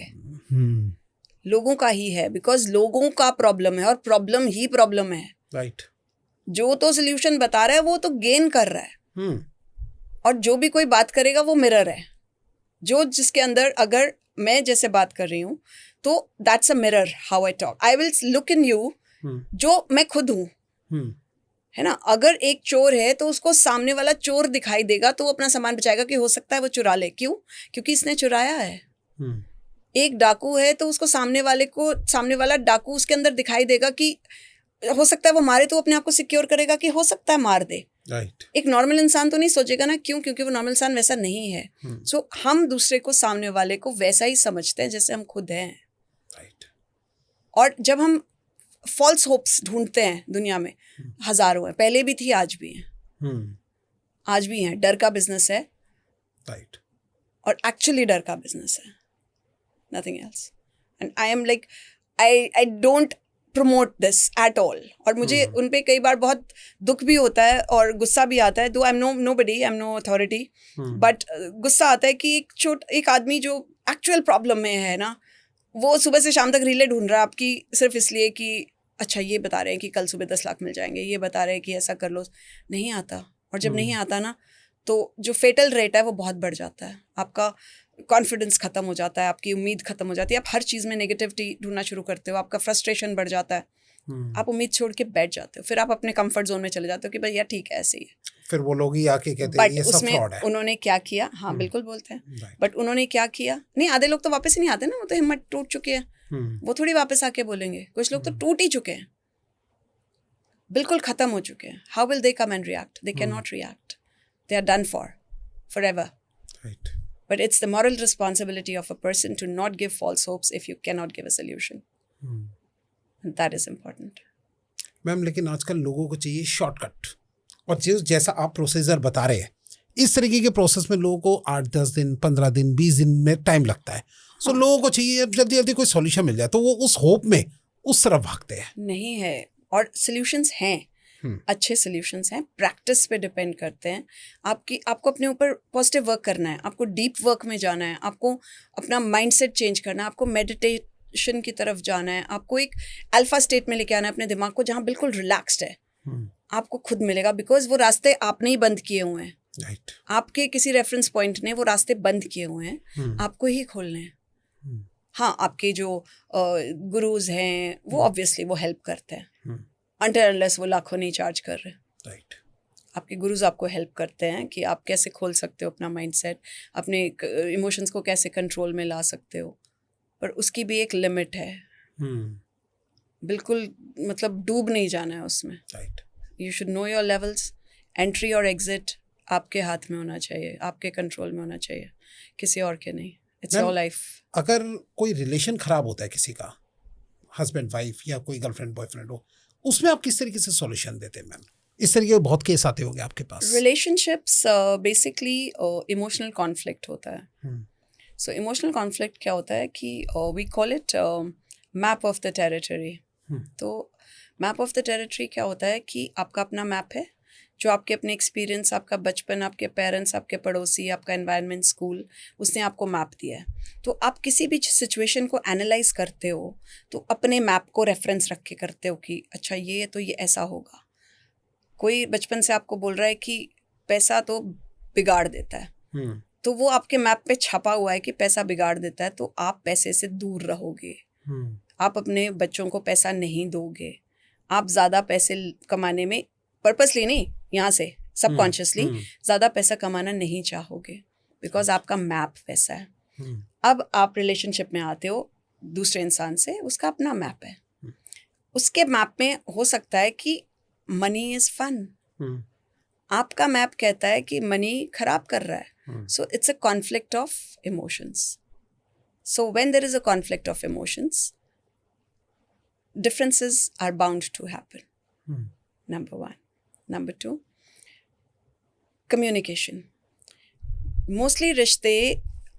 लोगों का ही है, बिकॉज लोगों का प्रॉब्लम है, और प्रॉब्लम ही प्रॉब्लम है। राइट। जो तो सोल्यूशन बता रहा है वो तो गेन कर रहा है, और जो भी कोई बात करेगा वो मिरर है, जो जिसके अंदर, अगर मैं जैसे बात कर रही हूँ तो that's a mirror, how I talk, I will look in you, जो मैं खुद हूँ, है ना। अगर एक चोर है तो उसको सामने वाला चोर दिखाई देगा तो वो अपना सामान बचाएगा कि हो सकता है वो चुरा ले, क्यों? क्योंकि इसने चुराया है। एक डाकू है तो उसको सामने वाला डाकू उसके अंदर दिखाई देगा कि हो सकता है वो मारे, तो अपने आप को सिक्योर करेगा कि हो सकता है मार दे। Right. एक नॉर्मल इंसान तो नहीं सोचेगा ना, क्यों? क्योंकि वो नॉर्मल इंसान वैसा नहीं है। सो हम दूसरे को, सामने वाले को वैसा ही समझते हैं जैसे हम खुद हैं। Right. और जब हम फॉल्स होप्स ढूंढते हैं दुनिया में, हजारों हैं, पहले भी थी, आज भी हैं, आज भी हैं। डर का बिजनेस है, Right. और एक्चुअली डर का बिजनेस है, nothing else. And I am like, I don't promote this at all. और मुझे उन पे कई बार बहुत दुख भी होता है और गुस्सा भी आता है, though I am nobody, I am no authority, but गुस्सा आता है कि एक आदमी जो एक्चुअल प्रॉब्लम में है ना, वो सुबह से शाम तक रीलें ढूंढ रहा है आपकी सिर्फ इसलिए कि अच्छा ये बता रहे हैं कि कल सुबह 10 लाख मिल जाएंगे, ये बता रहे हैं कि ऐसा कर लो, नहीं आता। और जब नहीं आता ना तो जो फेटल रेट है वो बहुत बढ़ जाता है, आपका कॉन्फिडेंस खत्म हो जाता है, आपकी उम्मीद खत्म हो जाती है, आप हर चीज़ में नेगेटिविटी ढूंढना शुरू करते हो, आपका फ्रस्ट्रेशन बढ़ जाता है, आप उम्मीद छोड़ के बैठ जाते हो, फिर आप अपने कंफर्ट जोन में चले जाते हो कि भाई यार ठीक है ऐसे ही है। फिर वो लोग ही आके कहते हैं बट ये सब उसमें फ्रॉड है। उन्होंने क्या किया, हाँ बिल्कुल बोलते हैं, राइट। बट उन्होंने क्या किया, नहीं आधे लोग तो वापस ही नहीं आते ना, वो तो हिम्मत टूट चुकी है, वो थोड़ी वापस आके बोलेंगे। कुछ लोग तो टूट ही चुके हैं, बिल्कुल खत्म हो चुके हैं। How will they come and react? They can not react, they are done forever. Right. But it's the moral responsibility of a person to not give false hopes if you cannot give a solution. And that is important. Ma'am लेकिन आजकल लोगों को चाहिए shortcut, और जैसा आप procedure बता रहे हैं इस तरीके के प्रोसेस में लोगों को 8-10 दिन 15 दिन 20 दिन में टाइम लगता है। सो लोगों को चाहिए जल्दी जल्दी कोई सॉल्यूशन मिल जाए, तो वो उस होप में उस तरफ भागते हैं। नहीं है, और सॉल्यूशंस हैं, अच्छे सॉल्यूशंस हैं, प्रैक्टिस पे डिपेंड करते हैं। आपको अपने ऊपर पॉजिटिव वर्क करना है, आपको डीप वर्क में जाना है, आपको अपना माइंडसेट चेंज करना है, आपको मेडिटेशन की तरफ जाना है, आपको एक अल्फा स्टेट में लेके आना है अपने दिमाग को, जहाँ बिल्कुल रिलैक्स्ड है। आपको खुद मिलेगा, बिकॉज वो रास्ते आपने ही बंद किए हुए हैं। राइट। आपके किसी रेफरेंस पॉइंट ने वो रास्ते बंद किए हुए हैं, आपको ही खोलने हैं। हाँ, आपके जो गुरुज हैं वो ऑब्वियसली वो हेल्प करते हैं, until unless वो लाखों नहीं चार्ज कर रहे। राइट। आपके गुरुज आपको हेल्प करते हैं कि आप कैसे खोल सकते हो अपना माइंडसेट, अपने इमोशंस को कैसे कंट्रोल में ला सकते हो, पर उसकी भी एक लिमिट है। बिल्कुल मतलब डूब नहीं जाना है उसमें। Right. You should know your levels, entry और एग्जिट आपके हाथ में होना चाहिए, आपके कंट्रोल में होना चाहिए, किसी और के नहीं। It's your life. अगर कोई रिलेशन खराब होता है किसी का, हस्बैंड वाइफ या कोई गर्लफ्रेंड बॉयफ्रेंड हो, उसमें आप किस तरीके से सॉल्यूशन देते हैं मैम? इस तरीके के बहुत केस आते होंगे आपके पास। रिलेशनशिप्स बेसिकली इमोशनल कॉन्फ्लिक्ट होता है। सो इमोशनल कॉन्फ्लिक्ट क्या होता है कि we call it map of the territory. तो मैप ऑफ द टेरिटरी क्या होता है कि आपका अपना मैप है, जो आपके अपने एक्सपीरियंस, आपका बचपन, आपके पेरेंट्स, आपके पड़ोसी, आपका एनवायरनमेंट, स्कूल, उसने आपको मैप दिया है। तो आप किसी भी सिचुएशन को एनालाइज करते हो तो अपने मैप को रेफरेंस रख के करते हो कि अच्छा ये है तो ये ऐसा होगा। कोई बचपन से आपको बोल रहा है कि पैसा तो बिगाड़ देता है, तो वो आपके मैप पे छपा हुआ है कि पैसा बिगाड़ देता है, तो आप पैसे से दूर रहोगे। आप अपने बच्चों को पैसा नहीं दोगे, आप ज़्यादा पैसे कमाने में पर्पसली नहीं, यहाँ से सबकॉन्शियसली ज़्यादा पैसा कमाना नहीं चाहोगे, बिकॉज आपका मैप वैसा है। अब आप रिलेशनशिप में आते हो दूसरे इंसान से, उसका अपना मैप है, उसके मैप में हो सकता है कि मनी इज फन, आपका मैप कहता है कि मनी खराब कर रहा है। So it's a conflict of emotions. So when there is a conflict of emotions, differences are bound to happen. Number one. Number two, communication. Mostly रिश्ते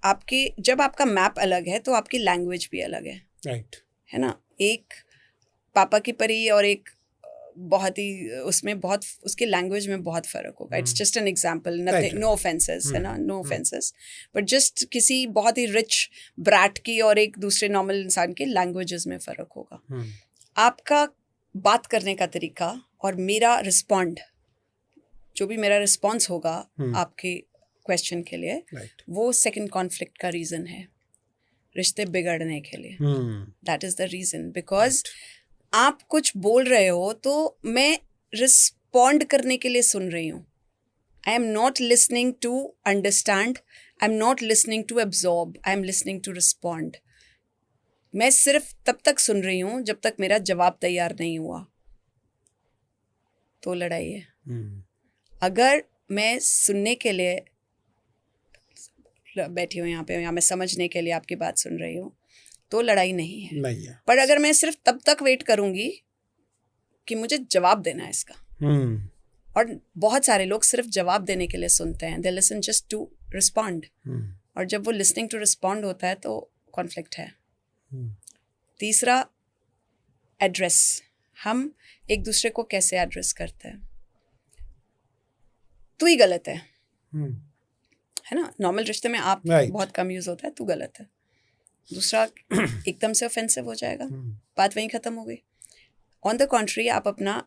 आपके, जब आपका मैप अलग है तो आपकी लैंग्वेज भी अलग है। राइट। है ना, एक पापा की परी और एक बहुत ही उसमें बहुत उसके लैंग्वेज में बहुत फ़र्क होगा। It's just an example, nothing, no offenses, है ना, नो ऑफेंसेस, बट जस्ट किसी बहुत ही रिच ब्रैट की और एक दूसरे नॉर्मल इंसान के लैंग्वेजेस में फ़र्क होगा। आपका बात करने का तरीका और मेरा रिस्पॉन्ड, जो भी मेरा रिस्पॉन्स होगा आपके क्वेश्चन के लिए, वो सेकंड कॉन्फ्लिक्ट का रीज़न है रिश्ते बिगड़ने के लिए। That is the reason, because आप कुछ बोल रहे हो तो मैं रिस्पॉन्ड करने के लिए सुन रही हूँ। I am not listening to understand, I am not listening to absorb, I am listening to respond. मैं सिर्फ तब तक सुन रही हूँ जब तक मेरा जवाब तैयार नहीं हुआ, तो लड़ाई है। अगर मैं सुनने के लिए बैठी हूँ यहाँ पे, या मैं समझने के लिए आपकी बात सुन रही हूँ, तो लड़ाई नहीं है। पर अगर मैं सिर्फ तब तक वेट करूँगी कि मुझे जवाब देना है इसका, और बहुत सारे लोग सिर्फ जवाब देने के लिए सुनते हैं, they listen just to respond, और जब वो लिसनिंग टू रिस्पॉन्ड होता है तो कॉन्फ्लिक्ट है। तीसरा, एड्रेस। हम एक दूसरे को कैसे एड्रेस करते हैं। तू ही गलत है ना, नॉर्मल रिश्ते में आप बहुत कम यूज होता है, तू गलत है। दूसरा एकदम से ऑफेंसिव हो जाएगा, बात वहीं ख़त्म हो गई। ऑन द कॉन्ट्री आप अपना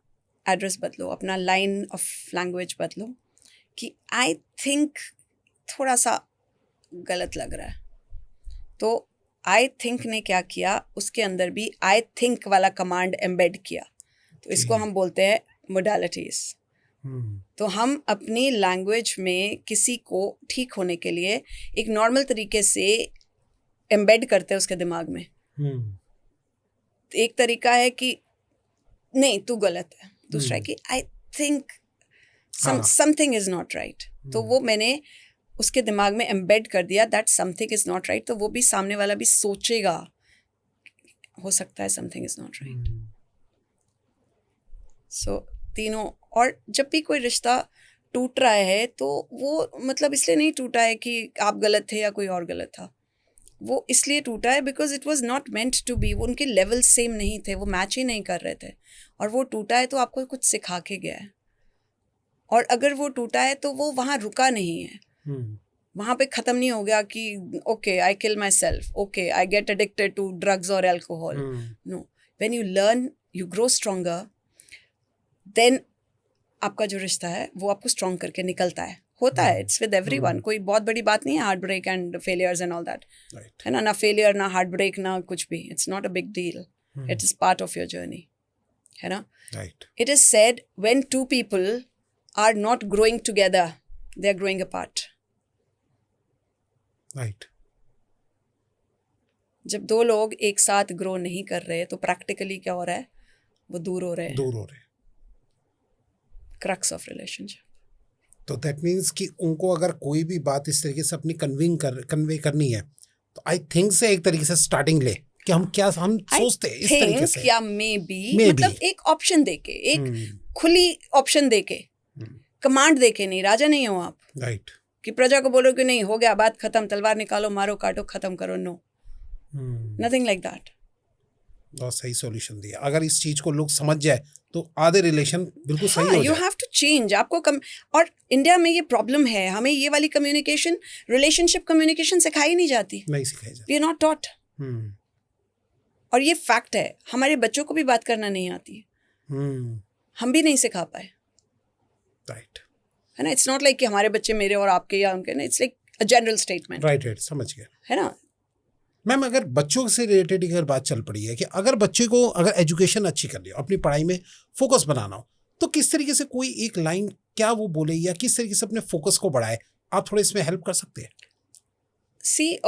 एड्रेस बदलो, अपना लाइन ऑफ लैंग्वेज बदलो कि आई थिंक थोड़ा सा गलत लग रहा है। तो आई थिंक ने क्या किया, उसके अंदर भी आई थिंक वाला कमांड एम्बेड किया। तो इसको हम बोलते हैं मोडालिटीज़। तो हम अपनी लैंग्वेज में किसी को ठीक होने के लिए एक नॉर्मल तरीके से एम्बेड करते हैं उसके दिमाग में। एक तरीका है कि नहीं तू गलत है, दूसरा है कि I think something is not right. तो वो मैंने उसके दिमाग में एम्बेड कर दिया that something is not right. तो वो भी सामने वाला भी सोचेगा हो सकता है समथिंग इज नॉट राइट। सो तीनों। और जब भी कोई रिश्ता टूट रहा है तो वो मतलब इसलिए नहीं टूटा है कि आप गलत थे या कोई और गलत था, वो इसलिए टूटा है because it was not meant to be. वो उनके लेवल सेम नहीं थे, वो मैच ही नहीं कर रहे थे, और वो टूटा है तो आपको कुछ सिखा के गया है। और अगर वो टूटा है तो वो वहाँ रुका नहीं है, वहाँ पे ख़त्म नहीं हो गया कि okay I kill myself, okay I get addicted to drugs और alcohol. No, when you learn you grow stronger, then आपका जो रिश्ता है वो आपको स्ट्रॉन्ग करके निकलता है। होता है, इट्स विद एवरीवन, कोई बहुत बड़ी बात नहीं है heart break and failures and all that, है ना फेलियर ना हार्ट ब्रेक ना कुछ भी, it's not a big deal, it is part of your journey, है ना। It is said when two people are not growing together they are growing apart. जब दो लोग एक साथ ग्रो नहीं कर रहे तो प्रैक्टिकली क्या हो रहा है, वो दूर हो रहे हैं। Crux of relationship. तो दैट मीन्स कि उनको अगर कोई भी बात इस तरीके से अपनी कन्वे करनी है तो आई थिंक से एक तरीके से स्टार्टिंग ले कि हम क्या हम सोचते हैं इस तरीके से, या मे बी मतलब एक ऑप्शन देके, एक खुली ऑप्शन देके, कमांड देके नहीं, राजा नहीं हो आप, राइट, कि प्रजा को बोलो कि नहीं हो गया बात खत्म, तलवार निकालो मारो काटो खत्म करो, नो, नथिंग लाइक दैट। बहुत सही सॉल्यूशन दिया। अगर इस चीज को लोग समझ जाए तो आधे रिलेशन बिल्कुल सही हो जाए। You have to change. आपको और इंडिया में ये प्रॉब्लम है, हमें ये वाली कम्युनिकेशन, रिलेशनशिप कम्युनिकेशन सिखाई नहीं जाती, नहीं सिखाई जाती, वी आर नॉट टॉट। और ये फैक्ट है, हमारे बच्चों को भी बात करना नहीं आती, हम भी नहीं सिखा पाए, राइट, है ना। इट्स नॉट लाइक कि हमारे बच्चे मेरे और आपके या उनके, ना, it's like a general statement, right, समझ गया, है ना। मैम अगर बच्चों से रिलेटेड अगर बात चल पड़ी है कि अगर बच्चे को अगर एजुकेशन अच्छी करनी हो, अपनी पढ़ाई में फोकस बनाना हो, तो किस तरीके से कोई एक लाइन क्या वो बोले या किस तरीके से अपने फोकस को बढ़ाए, आप थोड़ा इसमें हेल्प कर सकते हैं? सी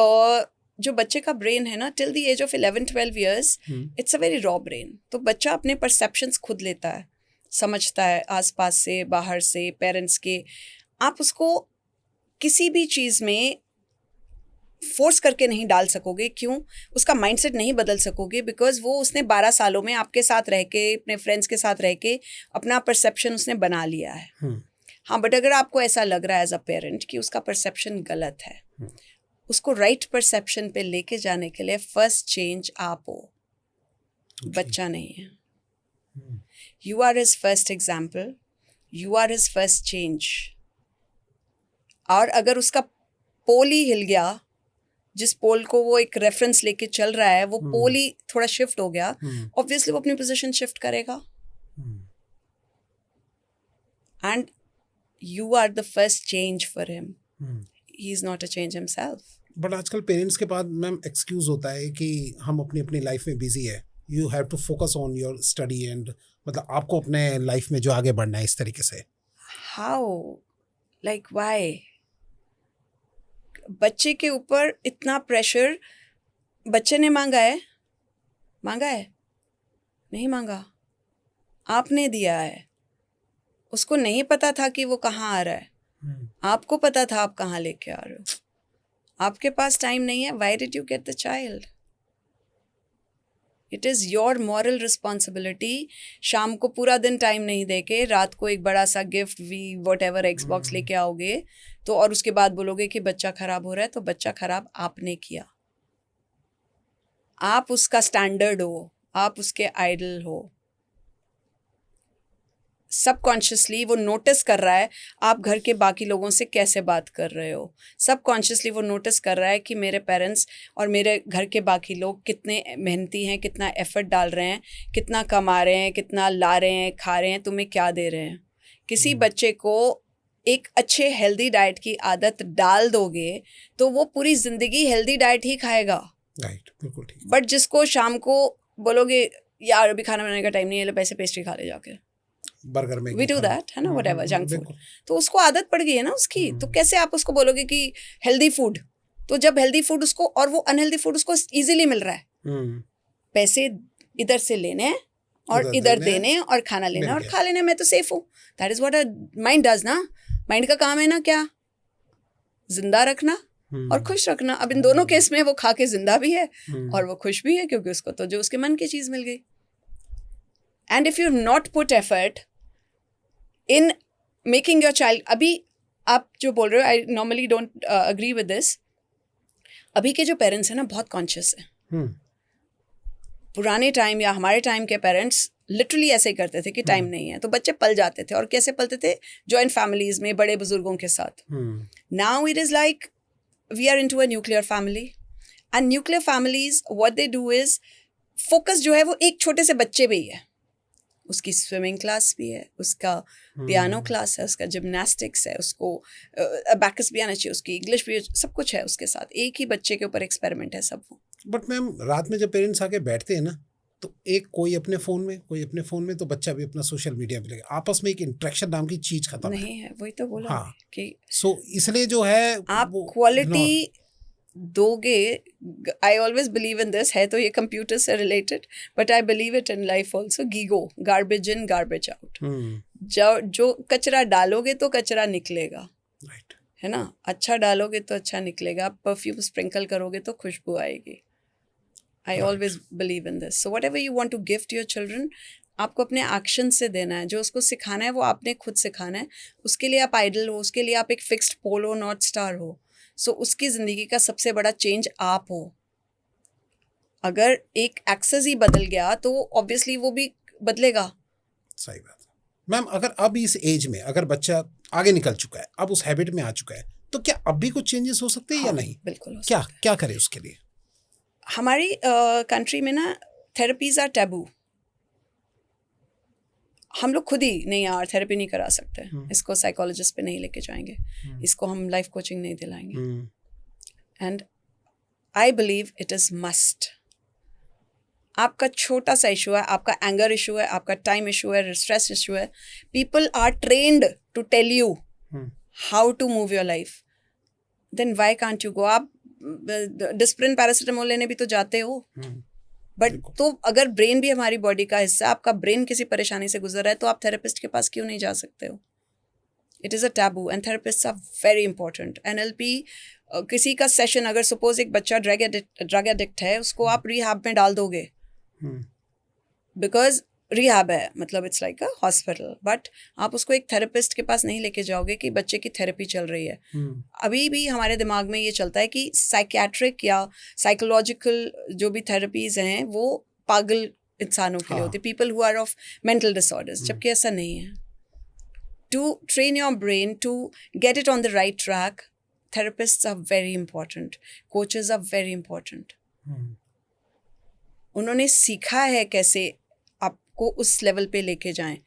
जो बच्चे का ब्रेन है ना, till the age of 11-12 years it's a very raw brain. तो बच्चा अपने परसेप्शंस खुद लेता है, समझता है आसपास से, बाहर से, पेरेंट्स के। आप उसको किसी भी चीज़ में फोर्स करके नहीं डाल सकोगे, क्यों? उसका माइंडसेट नहीं बदल सकोगे, बिकॉज वो उसने 12 सालों में आपके साथ रह के, अपने फ्रेंड्स के साथ रह के अपना परसेप्शन उसने बना लिया है। हाँ, बट अगर आपको ऐसा लग रहा है एज अ पेरेंट कि उसका परसेप्शन गलत है, उसको राइट परसेप्शन पे लेके जाने के लिए फर्स्ट चेंज आप हो, बच्चा नहीं है। You are his first example, you are his first change. और अगर उसका पोल ही हिल गया, जिस पोल को वो एक रेफरेंस लेके चल रहा है, वो पोल ही थोड़ा शिफ्ट हो गया, ऑब्वियसली वो अपनी पोजीशन शिफ्ट करेगा। And you are the first change for him, he is not a change himself. But आजकल पेरेंट्स के पास मैम एक्सक्यूज होता है कि हम अपनी अपनी लाइफ में बिजी है, you have to focus on your study and मतलब आपको अपने लाइफ में जो आगे बढ़ना है इस तरीके से। How, like why? बच्चे के ऊपर इतना प्रेशर, बच्चे ने मांगा है? नहीं मांगा, आपने दिया है। उसको नहीं पता था कि वो कहाँ आ रहा है, आपको पता था आप कहाँ लेके आ रहे हो। आपके पास टाइम नहीं है, why did you get the child? It is your moral responsibility. शाम को पूरा दिन टाइम नहीं देके रात को एक बड़ा सा gift, we whatever Xbox लेके आओगे तो, और उसके बाद बोलोगे कि बच्चा खराब हो रहा है, तो बच्चा खराब आपने किया। आप उसका स्टैंडर्ड हो, आप उसके आइडल हो। सबकॉन्शियसली वो नोटिस कर रहा है आप घर के बाकी लोगों से कैसे बात कर रहे हो, सबकॉन्शियसली वो नोटिस कर रहा है कि मेरे पेरेंट्स और मेरे घर के बाकी लोग कितने मेहनती हैं, कितना एफर्ट डाल रहे हैं, कितना कमा रहे हैं, कितना ला रहे हैं, खा रहे हैं, तुम्हें क्या दे रहे हैं। किसी बच्चे को एक अच्छे हेल्दी डाइट की आदत डाल दोगे तो वो पूरी ज़िंदगी हेल्दी डाइट ही खाएगा। राइट, बिल्कुल ठीक। बट जिसको शाम को बोलोगे यार अभी खाना बनाने का टाइम नहीं है, ले पैसे पेस्ट्री खा ले जाके, बर्गर में वी डू दैट, है ना, व्हाटएवर जंक फूड, तो उसको आदत पड़ गई है ना उसकी। तो कैसे आप उसको बोलोगे कि हेल्दी फूड, तो जब हेल्दी फूड उसको और वो अनहेल्दी फूड उसको इजीली मिल रहा है, पैसे इधर से लेने हैं और इधर देने हैं और खाना लेना और खा लेना, मैं तो सेफ हूँ। That is what a mind does ना। माइंड का काम है ना क्या, जिंदा रखना और खुश रखना। अब इन दोनों केस में वो खा के जिंदा भी है और वो खुश भी है, क्योंकि उसको तो जो उसके मन की चीज मिल गई। And if you not put effort in making your child, अभी आप जो बोल रहे हो, I normally don't agree with this. अभी के जो पेरेंट्स हैं ना बहुत कॉन्शियस हैं। पुराने टाइम या हमारे टाइम के पेरेंट्स लिटरली ऐसे ही करते थे कि टाइम नहीं है, तो बच्चे पल जाते थे। और कैसे पलते थे, जॉइंट फैमिलीज में बड़े बुजुर्गों के साथ। Now it is like we are into a nuclear family, and nuclear families what they do is focus जो है वो एक छोटे से बच्चे पे ही है। उसकी स्विमिंग क्लास भी है, उसका पियानो क्लास है, उसका जिम्नास्टिक्स है, उसको अबैकस भी आना चाहिए, उसकी इंग्लिश भी, सब कुछ है उसके साथ। एक ही बच्चे के ऊपर एक्सपेरिमेंट है सब वो। बट मैम रात में जब पेरेंट्स आके बैठते हैं ना, तो एक कोई अपने फ़ोन में, कोई अपने फ़ोन में, तो बच्चा भी अपना सोशल मीडिया पे लगे, आपस में एक इंटरेक्शन नाम की चीज़ खत्म नहीं है। वही तो बोला हाँ, कि सो इसलिए जो है आप क्वालिटी दोगे। आई ऑलवेज बिलीव इन दिस, है तो ये कंप्यूटर से related, but I believe it in life also. GIGO, garbage in garbage out. जो कचरा डालोगे तो कचरा निकलेगा, राइट, है ना। अच्छा डालोगे तो अच्छा निकलेगा, परफ्यूम स्प्रिंकल करोगे तो खुशबू आएगी। I always believe in this. So whatever you want to gift your children, आपको अपने एक्शन से देना है। जो उसको सिखाना है वो आपने खुद सिखाना है। उसके लिए आप आइडल हो, उसके लिए आप एक फिक्स्ड पोल हो, नॉर्थ स्टार हो। सो उसकी ज़िंदगी का सबसे बड़ा चेंज आप हो। अगर एक एक्सेस ही बदल गया तो ऑब्वियसली वो भी बदलेगा। सही बात है मैम। अगर अब इस एज में अगर बच्चा आगे निकल चुका है, अब उस हैबिट में आ चुका है, तो क्या अब भी कुछ चेंजेस हो सकते हैं या नहीं? बिल्कुल। क्या क्या करे उसके लिए? हमारी कंट्री में ना थेरेपीज आर टैबू। हम लोग खुद ही नहीं यार थेरेपी नहीं करा सकते, इसको साइकोलॉजिस्ट पे नहीं लेके जाएंगे, इसको हम लाइफ कोचिंग नहीं दिलाएंगे। And I believe it is must. आपका छोटा सा इशू है, आपका एंगर इशू है, आपका टाइम इशू है, स्ट्रेस इशू है, people are trained to tell you how to move your life, then why can't you go? आप डिस्प्रिन पैरासिटामोल लेने भी तो जाते हो, बट तो अगर ब्रेन भी हमारी बॉडी का हिस्सा, आपका ब्रेन किसी परेशानी से गुजर रहा है तो आप थेरेपिस्ट के पास क्यों नहीं जा सकते हो? It is a taboo and therapists are very important. NLP किसी का सेशन, अगर सपोज एक बच्चा ड्रग एडिक्ट है, उसको आप रिहैब में डाल दोगे, बिकॉज रिहैब है, मतलब it's like a hospital, but आप उसको एक थेरेपिस्ट के पास नहीं लेके जाओगे कि बच्चे की थेरेपी चल रही है। अभी भी हमारे दिमाग में ये चलता है कि साइकियाट्रिक या साइकोलॉजिकल जो भी थेरेपीज हैं वो पागल इंसानों के लिए होती है, people who are of mental disorders, जबकि ऐसा नहीं है। To train your brain to get it on the right track, therapists are very important, coaches are very important. उन्होंने सीखा है कैसे आपको उस लेवल पे लेके जाएं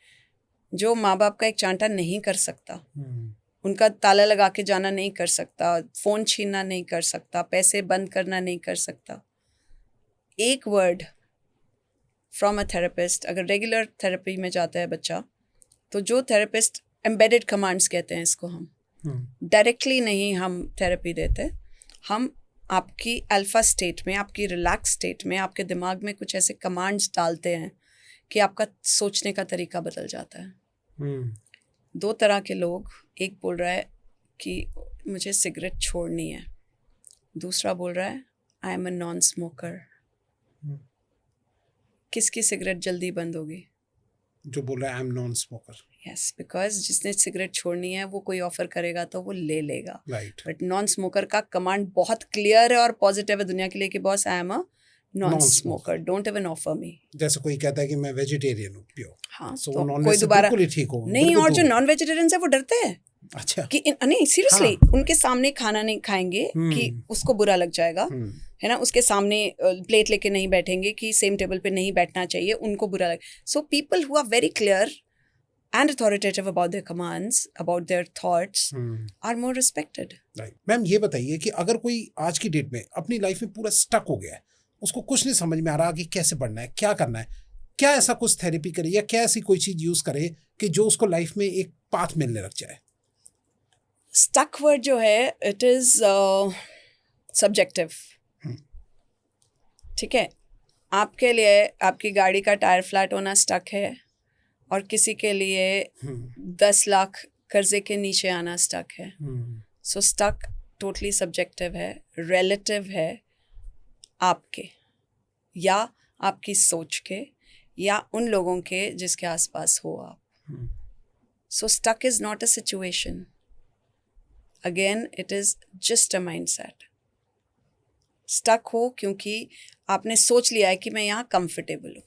जो माँ बाप का एक चांटा नहीं कर सकता, उनका ताला लगा के जाना नहीं कर सकता, फ़ोन छीनना नहीं कर सकता, पैसे बंद करना नहीं कर सकता। एक वर्ड फ्रॉम अ थेरेपिस्ट, अगर रेगुलर थेरेपी में जाता है बच्चा, तो जो थेरेपिस्ट एम्बेडेड कमांड्स कहते हैं इसको, हम डायरेक्टली नहीं हम थेरेपी देते, हम आपकी अल्फा स्टेट में, आपकी रिलैक्स स्टेट में, आपके दिमाग में कुछ ऐसे कमांड्स डालते हैं कि आपका सोचने का तरीका बदल जाता है। दो तरह के लोग, एक बोल रहा है कि मुझे सिगरेट छोड़नी है, दूसरा बोल रहा है I am a non smoker. किसकी सिगरेट जल्दी बंद होगी? जो बोल रहा है I am non smoker. Yes, because जिसने सिगरेट छोड़नी है वो कोई ऑफर करेगा तो वो ले लेगा, राइट। बट नॉन स्मोकर का कमांड बहुत क्लियर है और पॉजिटिव है दुनिया के लिए कि boss I am a non smoker, don't even offer me. जैसे कोई कहता है कि मैं वेजिटेरियन हूँ प्योर, हाँ, सो तो नॉन कोई वेज से दोबारा बिल्कुल ही ठीक हो, नहीं। बिल्कुल और जो दूर। नॉन वेजिटेरियंस है वो डरते हैं अच्छा कि नहीं सीरियसली, हाँ। उनके सामने खाना नहीं खाएंगे कि उसको बुरा लग जाएगा, है ना, उसके सामने प्लेट लेके नहीं बैठेंगे कि सेम टेबल पे नहीं बैठना चाहिए, उनको बुरा लगे। So people who are very clear and authoritative about their commands, about their thoughts, are more respected. Right. Ma'am ये बताइए कि अगर कोई आज की डेट में अपनी लाइफ में पूरा स्टक हो गया है, उसको कुछ नहीं समझ में आ रहा कि कैसे बढ़ना है, क्या करना है, क्या ऐसा कुछ थेरेपी करे या क्या ऐसी कोई चीज यूज करे कि जो उसको लाइफ में एक पाथ मिलने लग जाए? Stuck word जो है, it is subjective. ठीक है, आपके लिए आपकी गाड़ी का टायर फ्लैट होना स्टक है, और किसी के लिए 10 लाख कर्जे के नीचे आना स्टक है। सो स्टक टोटली सब्जेक्टिव है, रिलेटिव है आपके या आपकी सोच के या उन लोगों के जिसके आसपास हो आप। So stuck is not a situation, again it is just a mindset. Stuck हो क्योंकि आपने सोच लिया है कि मैं यहाँ कंफर्टेबल हूँ।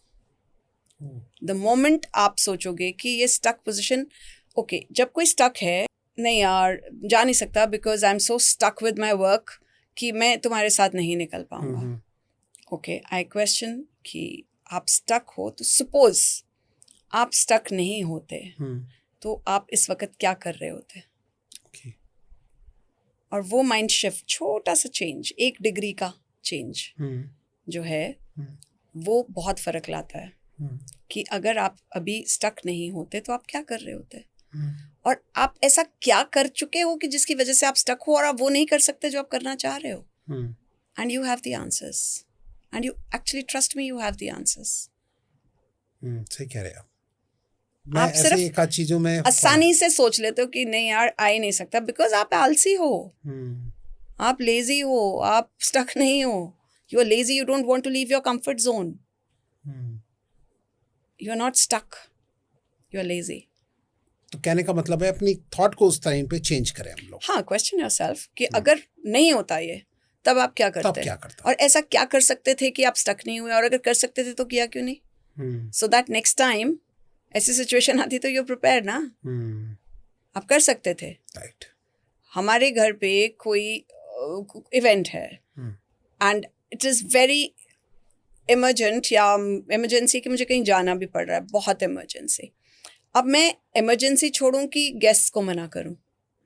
द मोमेंट आप सोचोगे कि ये स्टक पोजिशन, ओके, जब कोई स्टक है, नहीं यार जा नहीं सकता because I am so stuck with my work कि मैं तुम्हारे साथ नहीं निकल पाऊंगा। ओके, आई क्वेश्चन कि आप स्टक हो, तो सपोज आप स्टक नहीं होते तो आप इस वक्त क्या कर रहे होते? Okay. और वो माइंड शिफ्ट, छोटा सा चेंज, 1 डिग्री का चेंज जो है वो बहुत फर्क लाता है कि अगर आप अभी स्टक नहीं होते तो आप क्या कर रहे होते, और आप ऐसा क्या कर चुके हो कि जिसकी वजह से आप स्टक हो और आप वो नहीं कर सकते जो आप करना चाह रहे हो। And you have the answers, and you actually trust me, you have the answers. सही कह रहे हैं मैं आप ऐसे सिर्फ एक आध चीजों में आसानी से सोच लेते हो कि नहीं यार आ ही नहीं सकता, बिकॉज आप आलसी हो, आप लेजी हो, आप स्टक नहीं हो। You are lazy, you don't want to leave your comfort zone. You are not stuck, you are lazy. तो कहने का मतलब है अपनी थॉट को उस टाइम पे चेंज करें हम लोग। हाँ, क्वेश्चन योरसेल्फ कि अगर नहीं होता ये, तब आप क्या करते? तब क्या करते? और ऐसा क्या कर सकते थे कि आप स्टक नहीं हुए, और अगर कर सकते थे तो किया क्यों नहीं? सो दैट नेक्स्ट टाइम ऐसी सिचुएशन आती तो यू प्रिपेयर ना। आप कर सकते थे। राइट। हमारे घर पे कोई इवेंट है and it is very emergent या इमरजेंसी कि मुझे कहीं जाना भी पड़ रहा है, बहुत इमरजेंसी। अब मैं इमरजेंसी छोड़ूं कि गेस्ट को मना करूं?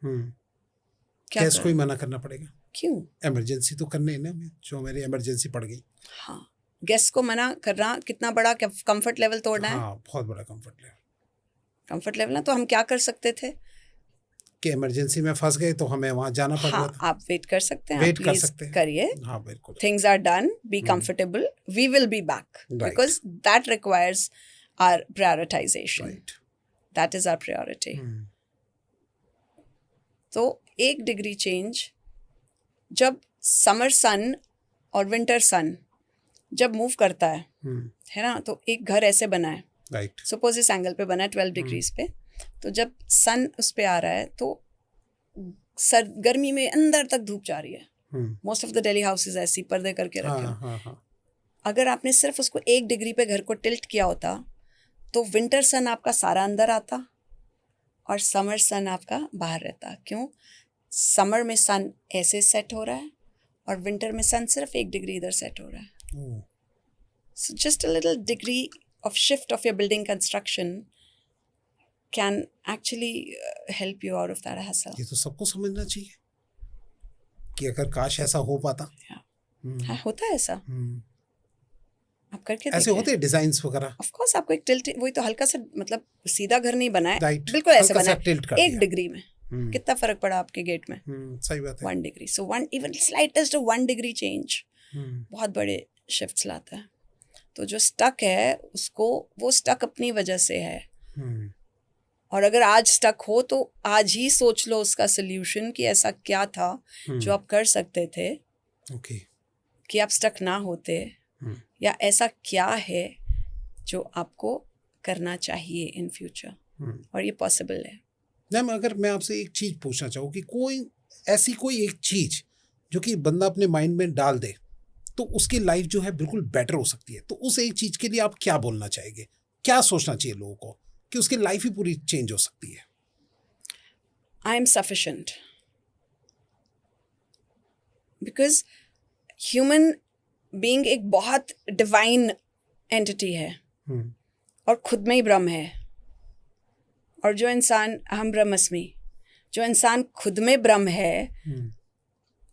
क्या गेस्ट को ही करूं? मना करना पड़ेगा। क्यों? इमरजेंसी तो करनी है ना, जो मेरी इमरजेंसी पड़ गई। हाँ, गेस्ट को मना करना कितना बड़ा कंफर्ट लेवल तोड़ना है। हाँ, बहुत बड़ा कंफर्ट लेवल। कंफर्ट लेवल ना, तो हम क्या कर सकते थे कि इमरजेंसी में फंस गए तो हमें वहां जाना पड़ हाँ, रहा था। आप वेट कर सकते हैं, वेट आप कर प्लीज सकते हैं। करिए, हाँ बिल्कुल। Things are done, be comfortable, we will be back, because that requires our prioritization, right. That is our priority. तो 1 डिग्री चेंज, जब समर सन और विंटर सन जब मूव करता है ना, तो एक घर ऐसे बना है, राइट। सपोज इस एंगल पे बना है 12 डिग्रीज पे, तो जब सन उस पे आ रहा है तो गर्मी में अंदर तक धूप जा रही है। Most of the Delhi houses ऐसी पर्दे करके रखे हो। हाँ। अगर आपने सिर्फ उसको 1 डिग्री पे घर को टिल्ट किया होता तो विंटर सन आपका सारा अंदर आता और समर सन आपका बाहर रहता। क्यों? समर में सन ऐसे सेट हो रहा है और विंटर में सन सिर्फ 1 डिग्री इधर सेट हो रहा है। So just a little degree of shift of your building construction can actually help you out of that hassle. ये तो सबको समझना चाहिए कि अगर काश ऐसा हो पाता। हाँ, होता है ऐसा। आप करके ऐसे होते हैं डिजाइन्स वगैरह। ऑफ कोर्स आपको एक टिल्ट, वही तो हल्का सा, मतलब सीधा घर नहीं बना है, राइट, बिल्कुल ऐसे हल्का बना सा टिल्ट कर 1 दिया। डिग्री में कितना फर्क पड़ा आपके गेट में? सही बात है। 1 डिग्री। सो 1 इवन स्लाइटेस्ट 1 डिग्री चेंज बहुत बड़े शिफ्ट्स लाता है। तो जो स्टक है उसको, वो स्टक अपनी वजह से है, और अगर आज स्टक हो तो आज ही सोच लो उसका सोल्यूशन कि ऐसा क्या था जो आप कर सकते थे कि आप स्टक ना होते, या ऐसा क्या है जो आपको करना चाहिए इन फ्यूचर, और ये पॉसिबल है। मैम, अगर मैं आपसे एक चीज पूछना चाहूँ कि कोई ऐसी कोई एक चीज जो कि बंदा अपने माइंड में डाल दे तो उसकी लाइफ जो है बिल्कुल बेटर हो सकती है। तो उस एक चीज के लिए आप क्या बोलना चाहेंगे, क्या सोचना चाहिए लोगों को कि उसकी लाइफ ही पूरी चेंज हो सकती है? I am sufficient, because human being एक बहुत डिवाइन एंटिटी है और खुद में ही ब्रह्म है। और जो इंसान अहम ब्रह्मस्मि, जो इंसान खुद में ब्रह्म है,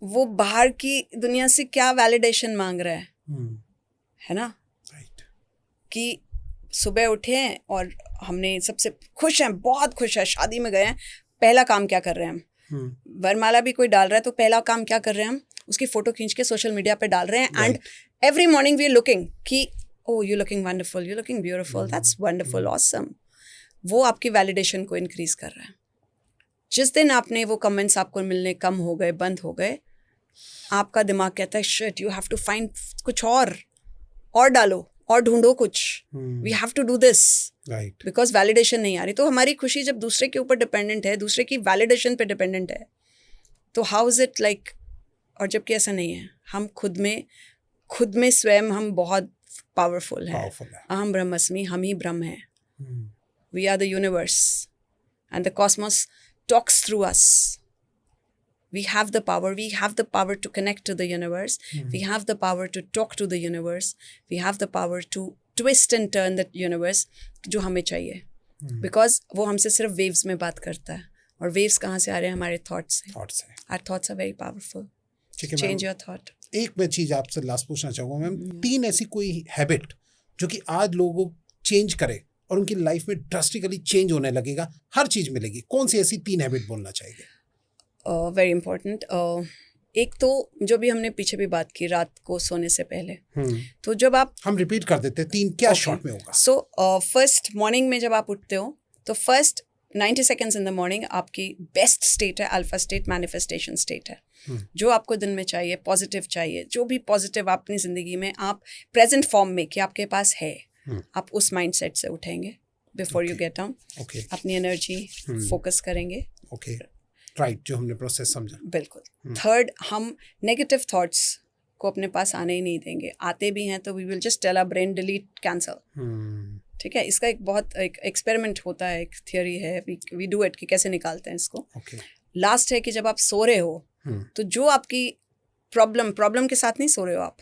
वो बाहर की दुनिया से क्या वैलिडेशन मांग रहा है ना? राइट। कि सुबह उठे हैं और हमने सबसे खुश हैं, बहुत खुश है, शादी में गए हैं, पहला काम क्या कर रहे हैं हम? वरमाला भी कोई डाल रहा है तो पहला काम क्या कर रहे हैं हम? उसकी फोटो खींच के सोशल मीडिया पे डाल रहे हैं। And every morning we are looking कि oh you looking wonderful, you looking beautiful, that's wonderful, awesome. वो आपकी वैलिडेशन को इंक्रीज कर रहा है। जिस दिन आपने वो कमेंट्स आपको मिलने कम हो गए, बंद हो गए, आपका दिमाग कहता है shit, you have to find कुछ और डालो और ढूंढो कुछ, we have to do this, right. Because validation नहीं आ रही। तो हमारी खुशी जब दूसरे के ऊपर डिपेंडेंट है, दूसरे की वैलिडेशन पे डिपेंडेंट है, तो हाउ इज इट लाइक? और जबकि ऐसा नहीं है, हम खुद में स्वयं हम बहुत पावरफुल है। अहम ब्रह्मस्मि, हम ही ब्रह्म है। We are the universe and the cosmos talks through us. We have the power to connect to the universe. We have the power to talk to the universe. We have the power to twist and turn the universe जो हमें चाहिए, because वो हमसे सिर्फ waves में बात करता है। और waves कहाँ से आ रहे हैं? हमारे thoughts से। Our thoughts are very powerful. Change your thought. एक मैं चीज आपसे लास्ट पूछना चाहूंगा मैम, 3 ऐसी कोई हैबिट जो कि आज लोगों को चेंज करे और उनकी लाइफ में ड्रास्टिकली चेंज होने लगेगा, हर चीज मिलेगी, कौन सी ऐसी 3 हैबिट बोलना चाहिए? Very important. एक तो जो भी हमने पीछे भी बात की, रात को सोने से पहले, तो जब आप, हम रिपीट कर देते हैं, 3 क्या शॉर्ट में होगा? सो फर्स्ट मॉर्निंग में जब आप उठते हो तो first 90 seconds in the morning आपकी बेस्ट स्टेट है, अल्फा स्टेट, मैनिफेस्टेशन स्टेट है। जो आपको दिन में चाहिए, पॉजिटिव चाहिए, जो भी पॉजिटिव अपनी ज़िंदगी में आप प्रेजेंट फॉर्म में कि आपके पास है, आप उस माइंड सेट से उठेंगे बिफोर यू गेट डाउन। अपनी एनर्जी फोकस करेंगे। राइट, जो हमने प्रोसेस समझा। बिल्कुल। थर्ड, हम नेगेटिव थॉट्स को अपने पास आने ही नहीं देंगे। आते भी हैं तो we will just tell our brain delete, cancel. ठीक है, इसका एक बहुत एक एक्सपेरिमेंट होता है, एक थियोरी है, वी डू इट कि कैसे निकालते हैं इसको। लास्ट है कि जब आप सो रहे हो तो जो आपकी प्रॉब्लम के साथ नहीं सो रहे हो,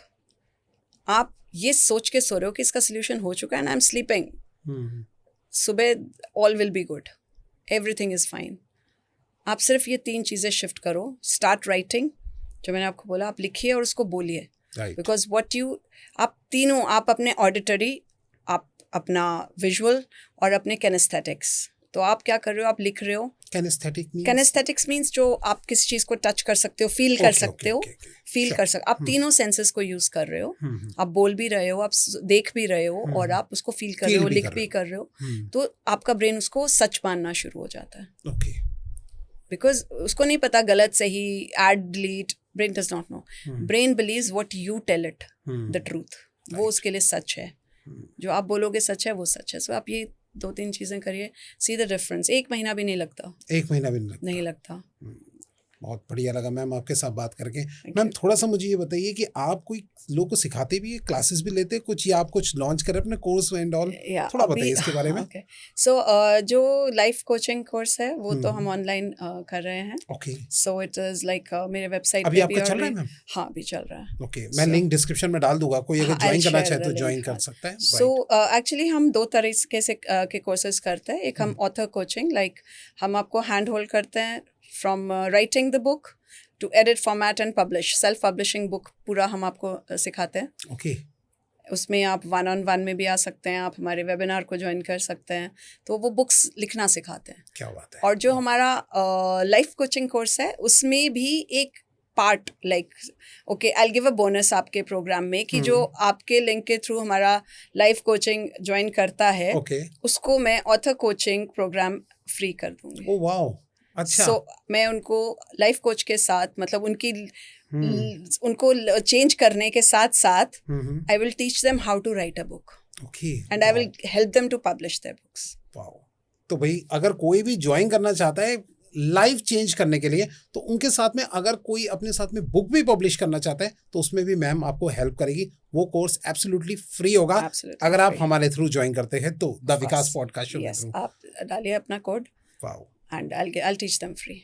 आप ये सोच के सो रहे हो कि इसका सोल्यूशन हो चुका है एंड आई एम स्लीपिंग, सुबह all will be good, everything is fine. आप सिर्फ ये 3 चीज़ें शिफ्ट करो। स्टार्ट राइटिंग, जो मैंने आपको बोला, आप लिखिए और उसको बोलिए, बिकॉज व्हाट यू, आप तीनों, आप अपने ऑडिटरी, आप अपना विजुअल और अपने कैनेस्थेटिक्स, तो आप क्या कर रहे हो? आप लिख रहे हो। कैनेस्थेटिक्स मीन्स जो आप किसी चीज़ को टच कर सकते हो, फील कर सकते हो, फील कर सकते, आप तीनों सेंसेस को यूज़ कर रहे हो। आप बोल भी रहे हो, आप देख भी रहे हो और आप उसको फील कर रहे हो, लिख भी कर रहे हो, तो आपका ब्रेन उसको सच मानना शुरू हो जाता है। बिकॉज उसको नहीं पता गलत सही, add delete, brain does not know. Brain believes what you tell it the truth, वो उसके लिए सच है। जो आप बोलोगे सच है, वो सच है। सो आप ये 2-3 चीज़ें करिए, सी द डिफरेंस। 1 महीना भी नहीं लगता। 1 महीना भी नहीं लगता। बहुत बढ़िया लगा मैम आपके साथ बात करके। मैम थोड़ा सा मुझे ये बताइए कि आप कोई लोगों को सिखाते भी है, क्लासेस भी लेते हैं कुछ, या आप कुछ लॉन्च करें अपने कोर्स एंड ऑल? थोड़ा बताइए इसके बारे में। सो जो लाइफ कोचिंग कोर्स है वो तो हम ऑनलाइन कर रहे हैं। सो इट इज लाइक मेरे वेबसाइट अभी आपका चल रहा है मैम? हाँ, अभी चल रहा है। ओके, मैं लिंक डिस्क्रिप्शन में डाल दूंगा, कोई अगर ज्वाइन करना चाहे तो ज्वाइन कर सकता है। सो एक्चुअली हम 2 तरीके से के कोर्सेज करते हैं। एक हम ऑथर कोचिंग, लाइक हम आपको हैंड होल्ड करते हैं from writing the book to edit, format and publish. Self publishing book पूरा हम आपको सिखाते हैं। उसमें आप 1-on-1 में भी आ सकते हैं, आप हमारे वेबिनार को ज्वाइन कर सकते हैं, तो वो बुक्स लिखना सिखाते हैं। क्या बात है। और जो हमारा लाइफ कोचिंग कोर्स है उसमें भी एक part, like okay, I will give a bonus आपके प्रोग्राम में कि जो आपके लिंक के थ्रू हमारा लाइफ कोचिंग ज्वाइन करता है, उसको मैं ऑथर कोचिंग प्रोग्राम फ्री कर दूंगी। ओह वाओ, अच्छा। सो मैं उनको लाइफ कोच के साथ, मतलब उनको चेंज करने के साथ साथ I will teach them how to write a book and I will help them to publish their books. तो भाई अगर कोई भी ज्वाइन करना चाहता है, लाइफ चेंज करने के लिए, तो उनके साथ में अगर कोई अपने साथ में बुक भी पब्लिश करना चाहता है तो उसमें भी मैम आपको हेल्प करेगी। वो कोर्स एब्सोल्युटली फ्री होगा Absolutely अगर आप free. हमारे थ्रू ज्वाइन करते हैं तो the Of Vikas course. Podcast show के Yes, थ्रू। आप डालिए अपना code wow, and I'll teach them free.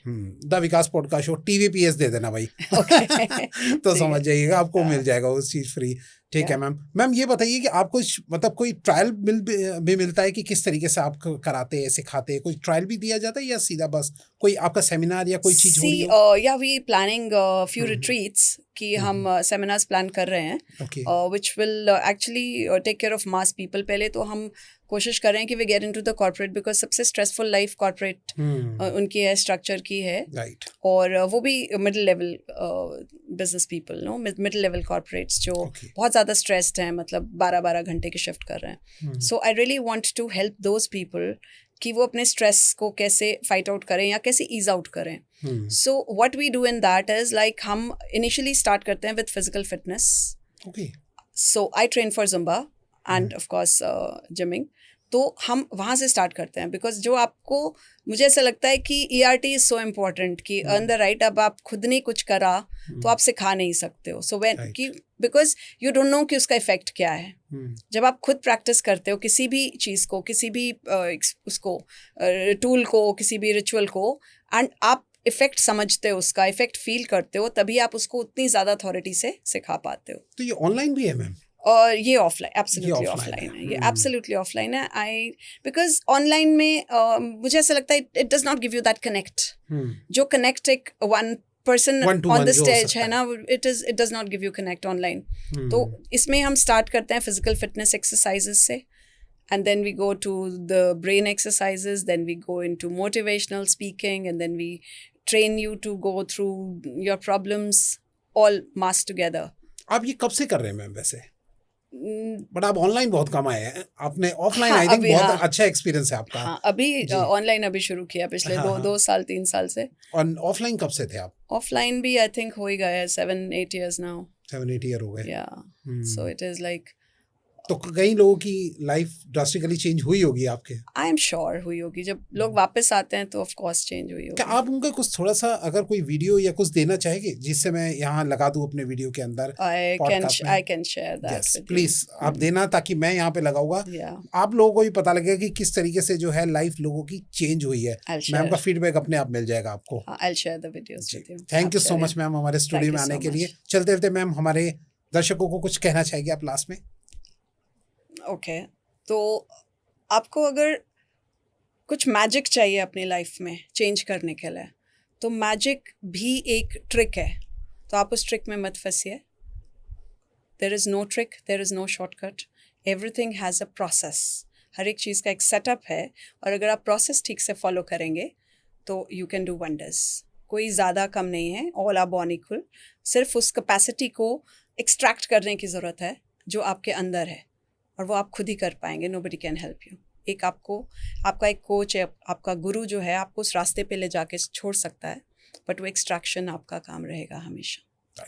The Vikas podcast show TVPS दे देना भाई। Okay. तो ठीक समझ है। जाइएगा, आपको हाँ। मिल जाएगा वो चीज़ फ्री। ठीक है Yeah. मैम। मैम ये बताइए कि आपको मतलब कोई ट्रायल भी मिलता है कि किस तरीके से आप कराते हैं, सिखाते हैं? कोई ट्रायल भी दिया जाता है या सीधा बस कोई आपका सेमिनार या कोई चीज़ हो रही See, हो? yeah, we planning few retreats कि हम seminars plan कर रहे हैं, okay, which will actually take care of mass people. पहले तो हम कोशिश कर रहे हैं कि we get into the corporate because सबसे stressful life corporate उनकी है, structure की है, राइट, और वो भी middle level business people, no middle level corporates जो Okay. बहुत ज़्यादा स्ट्रेस्ड हैं, मतलब 12-12 घंटे की शिफ्ट कर रहे हैं। So I really want to help those people कि वो अपने स्ट्रेस को कैसे फाइट आउट करें या कैसे ईज आउट करें। So what we do in that is like हम इनिशियली स्टार्ट करते हैं with physical fitness. Okay, so I train for Zumba and of course gymming. तो हम वहाँ से स्टार्ट करते हैं बिकॉज जो आपको, मुझे ऐसा लगता है कि ERT इज सो इम्पोर्टेंट कि अर्न द राइट। अब आप खुद नहीं कुछ करा तो आप सिखा नहीं सकते हो। सो व्हेन कि बिकॉज यू डोंट नो कि उसका इफेक्ट क्या है। जब आप खुद प्रैक्टिस करते हो किसी भी चीज़ को, किसी भी उसको टूल को, किसी भी रिचुअल को, एंड आप इफेक्ट समझते हो, उसका इफेक्ट फील करते हो, तभी आप उसको उतनी ज़्यादा अथॉरिटी से सिखा पाते हो। तो ये ऑनलाइन भी है मैम? और ये ऑफलाइन, एब्सोल्युटली offline ऑफलाइन है। है, ये एब्सोल्युटली ऑफलाइन है। आई बिकॉज ऑनलाइन में मुझे ऐसा लगता है it does not give you that connect. जो कनेक्ट एक one person One to on one the जो हो स्टेज सकता है ना, it does not give you connect online. तो इसमें हम स्टार्ट करते हैं फिजिकल फिटनेस एक्सरसाइजेस से, and then we go to the brain exercises, then we go into motivational speaking, and then we train you to go through your problems all massed together. आप ये कब से कर रहे हैं मैम वैसे? Mm, but आप ऑनलाइन बहुत कम आए हैं, आपने ऑफलाइन हाँ, आई थिंक अभी बहुत हाँ। अच्छा एक्सपीरियंस है आपका। हाँ, अभी ऑनलाइन अभी शुरू किया पिछले हाँ, हाँ। 2 साल 3 साल से। और ऑफलाइन कब से थे आप? ऑफलाइन भी आई थिंक हो ही गया है 7-8 years now. 7-8 ईयर हो गए। Yeah. So it is like, तो कई लोगों की लाइफ ड्रास्टिकली चेंज हुई होगी आपके। आई एम श्योर हुई होगी। जब लोग वापस आते हैं तो ऑफ कोर्स चेंज हुई क्या होगी। आप उनका कुछ थोड़ा सा अगर कोई वीडियो या कुछ देना चाहेंगे जिससे मैं यहाँ लगा दूँ अपने वीडियो के अंदर? I podcast में? can share that yes with you. Please आप देना, ताकि मैं यहाँ पे लगाऊंगा, Yeah. आप लोगों को भी पता लगेगा कि किस तरीके से जो है लाइफ लोगों की चेंज हुई है। I'll ma'am share. का फीडबैक अपने आप मिल जाएगा आपको। I'll share the videos with you. Thank you आप सो share मच it. मैम हमारे स्टूडियो में you आने so के लिए। much. चलते चलते मैम हमारे दर्शकों को कुछ कहना चाहेंगे आप लास्ट में? ओके, तो आपको अगर कुछ मैजिक चाहिए अपनी लाइफ में चेंज करने के लिए, तो मैजिक भी एक ट्रिक है, तो आप उस ट्रिक में मत फंसिए। There is no trick, there is no shortcut, everything has a process. हर एक चीज़ का एक सेटअप है, और अगर आप प्रोसेस ठीक से फॉलो करेंगे तो यू कैन डू वंडर्स। कोई ज़्यादा कम नहीं है, ऑल आर बॉर्न इक्वल। सिर्फ उस कैपेसिटी को एक्सट्रैक्ट करने की ज़रूरत है जो आपके अंदर है, और वो आप खुद ही कर पाएंगे। Nobody can help you. एक आपका एक कोच है, आपका गुरु जो है आपको उस रास्ते पे ले जाके छोड़ सकता है, बट वो एक्सट्रैक्शन आपका काम रहेगा हमेशा।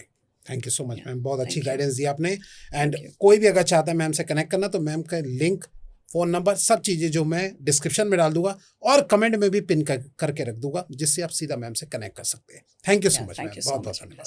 Thank you so much Yeah, ma'am, बहुत अच्छी thank you. गाइडेंस दी आपने। And you. कोई भी अगर चाहता है मैम से कनेक्ट करना तो मैम का लिंक, फ़ोन नंबर, सब चीज़ें जो मैं डिस्क्रिप्शन में डाल दूंगा और कमेंट में भी पिन करके रख दूंगा, जिससे आप सीधा मैम से कनेक्ट कर सकते हैं। Thank you so Yeah, much thank ma'am, you so बहुत बहुत much. धन्यवाद।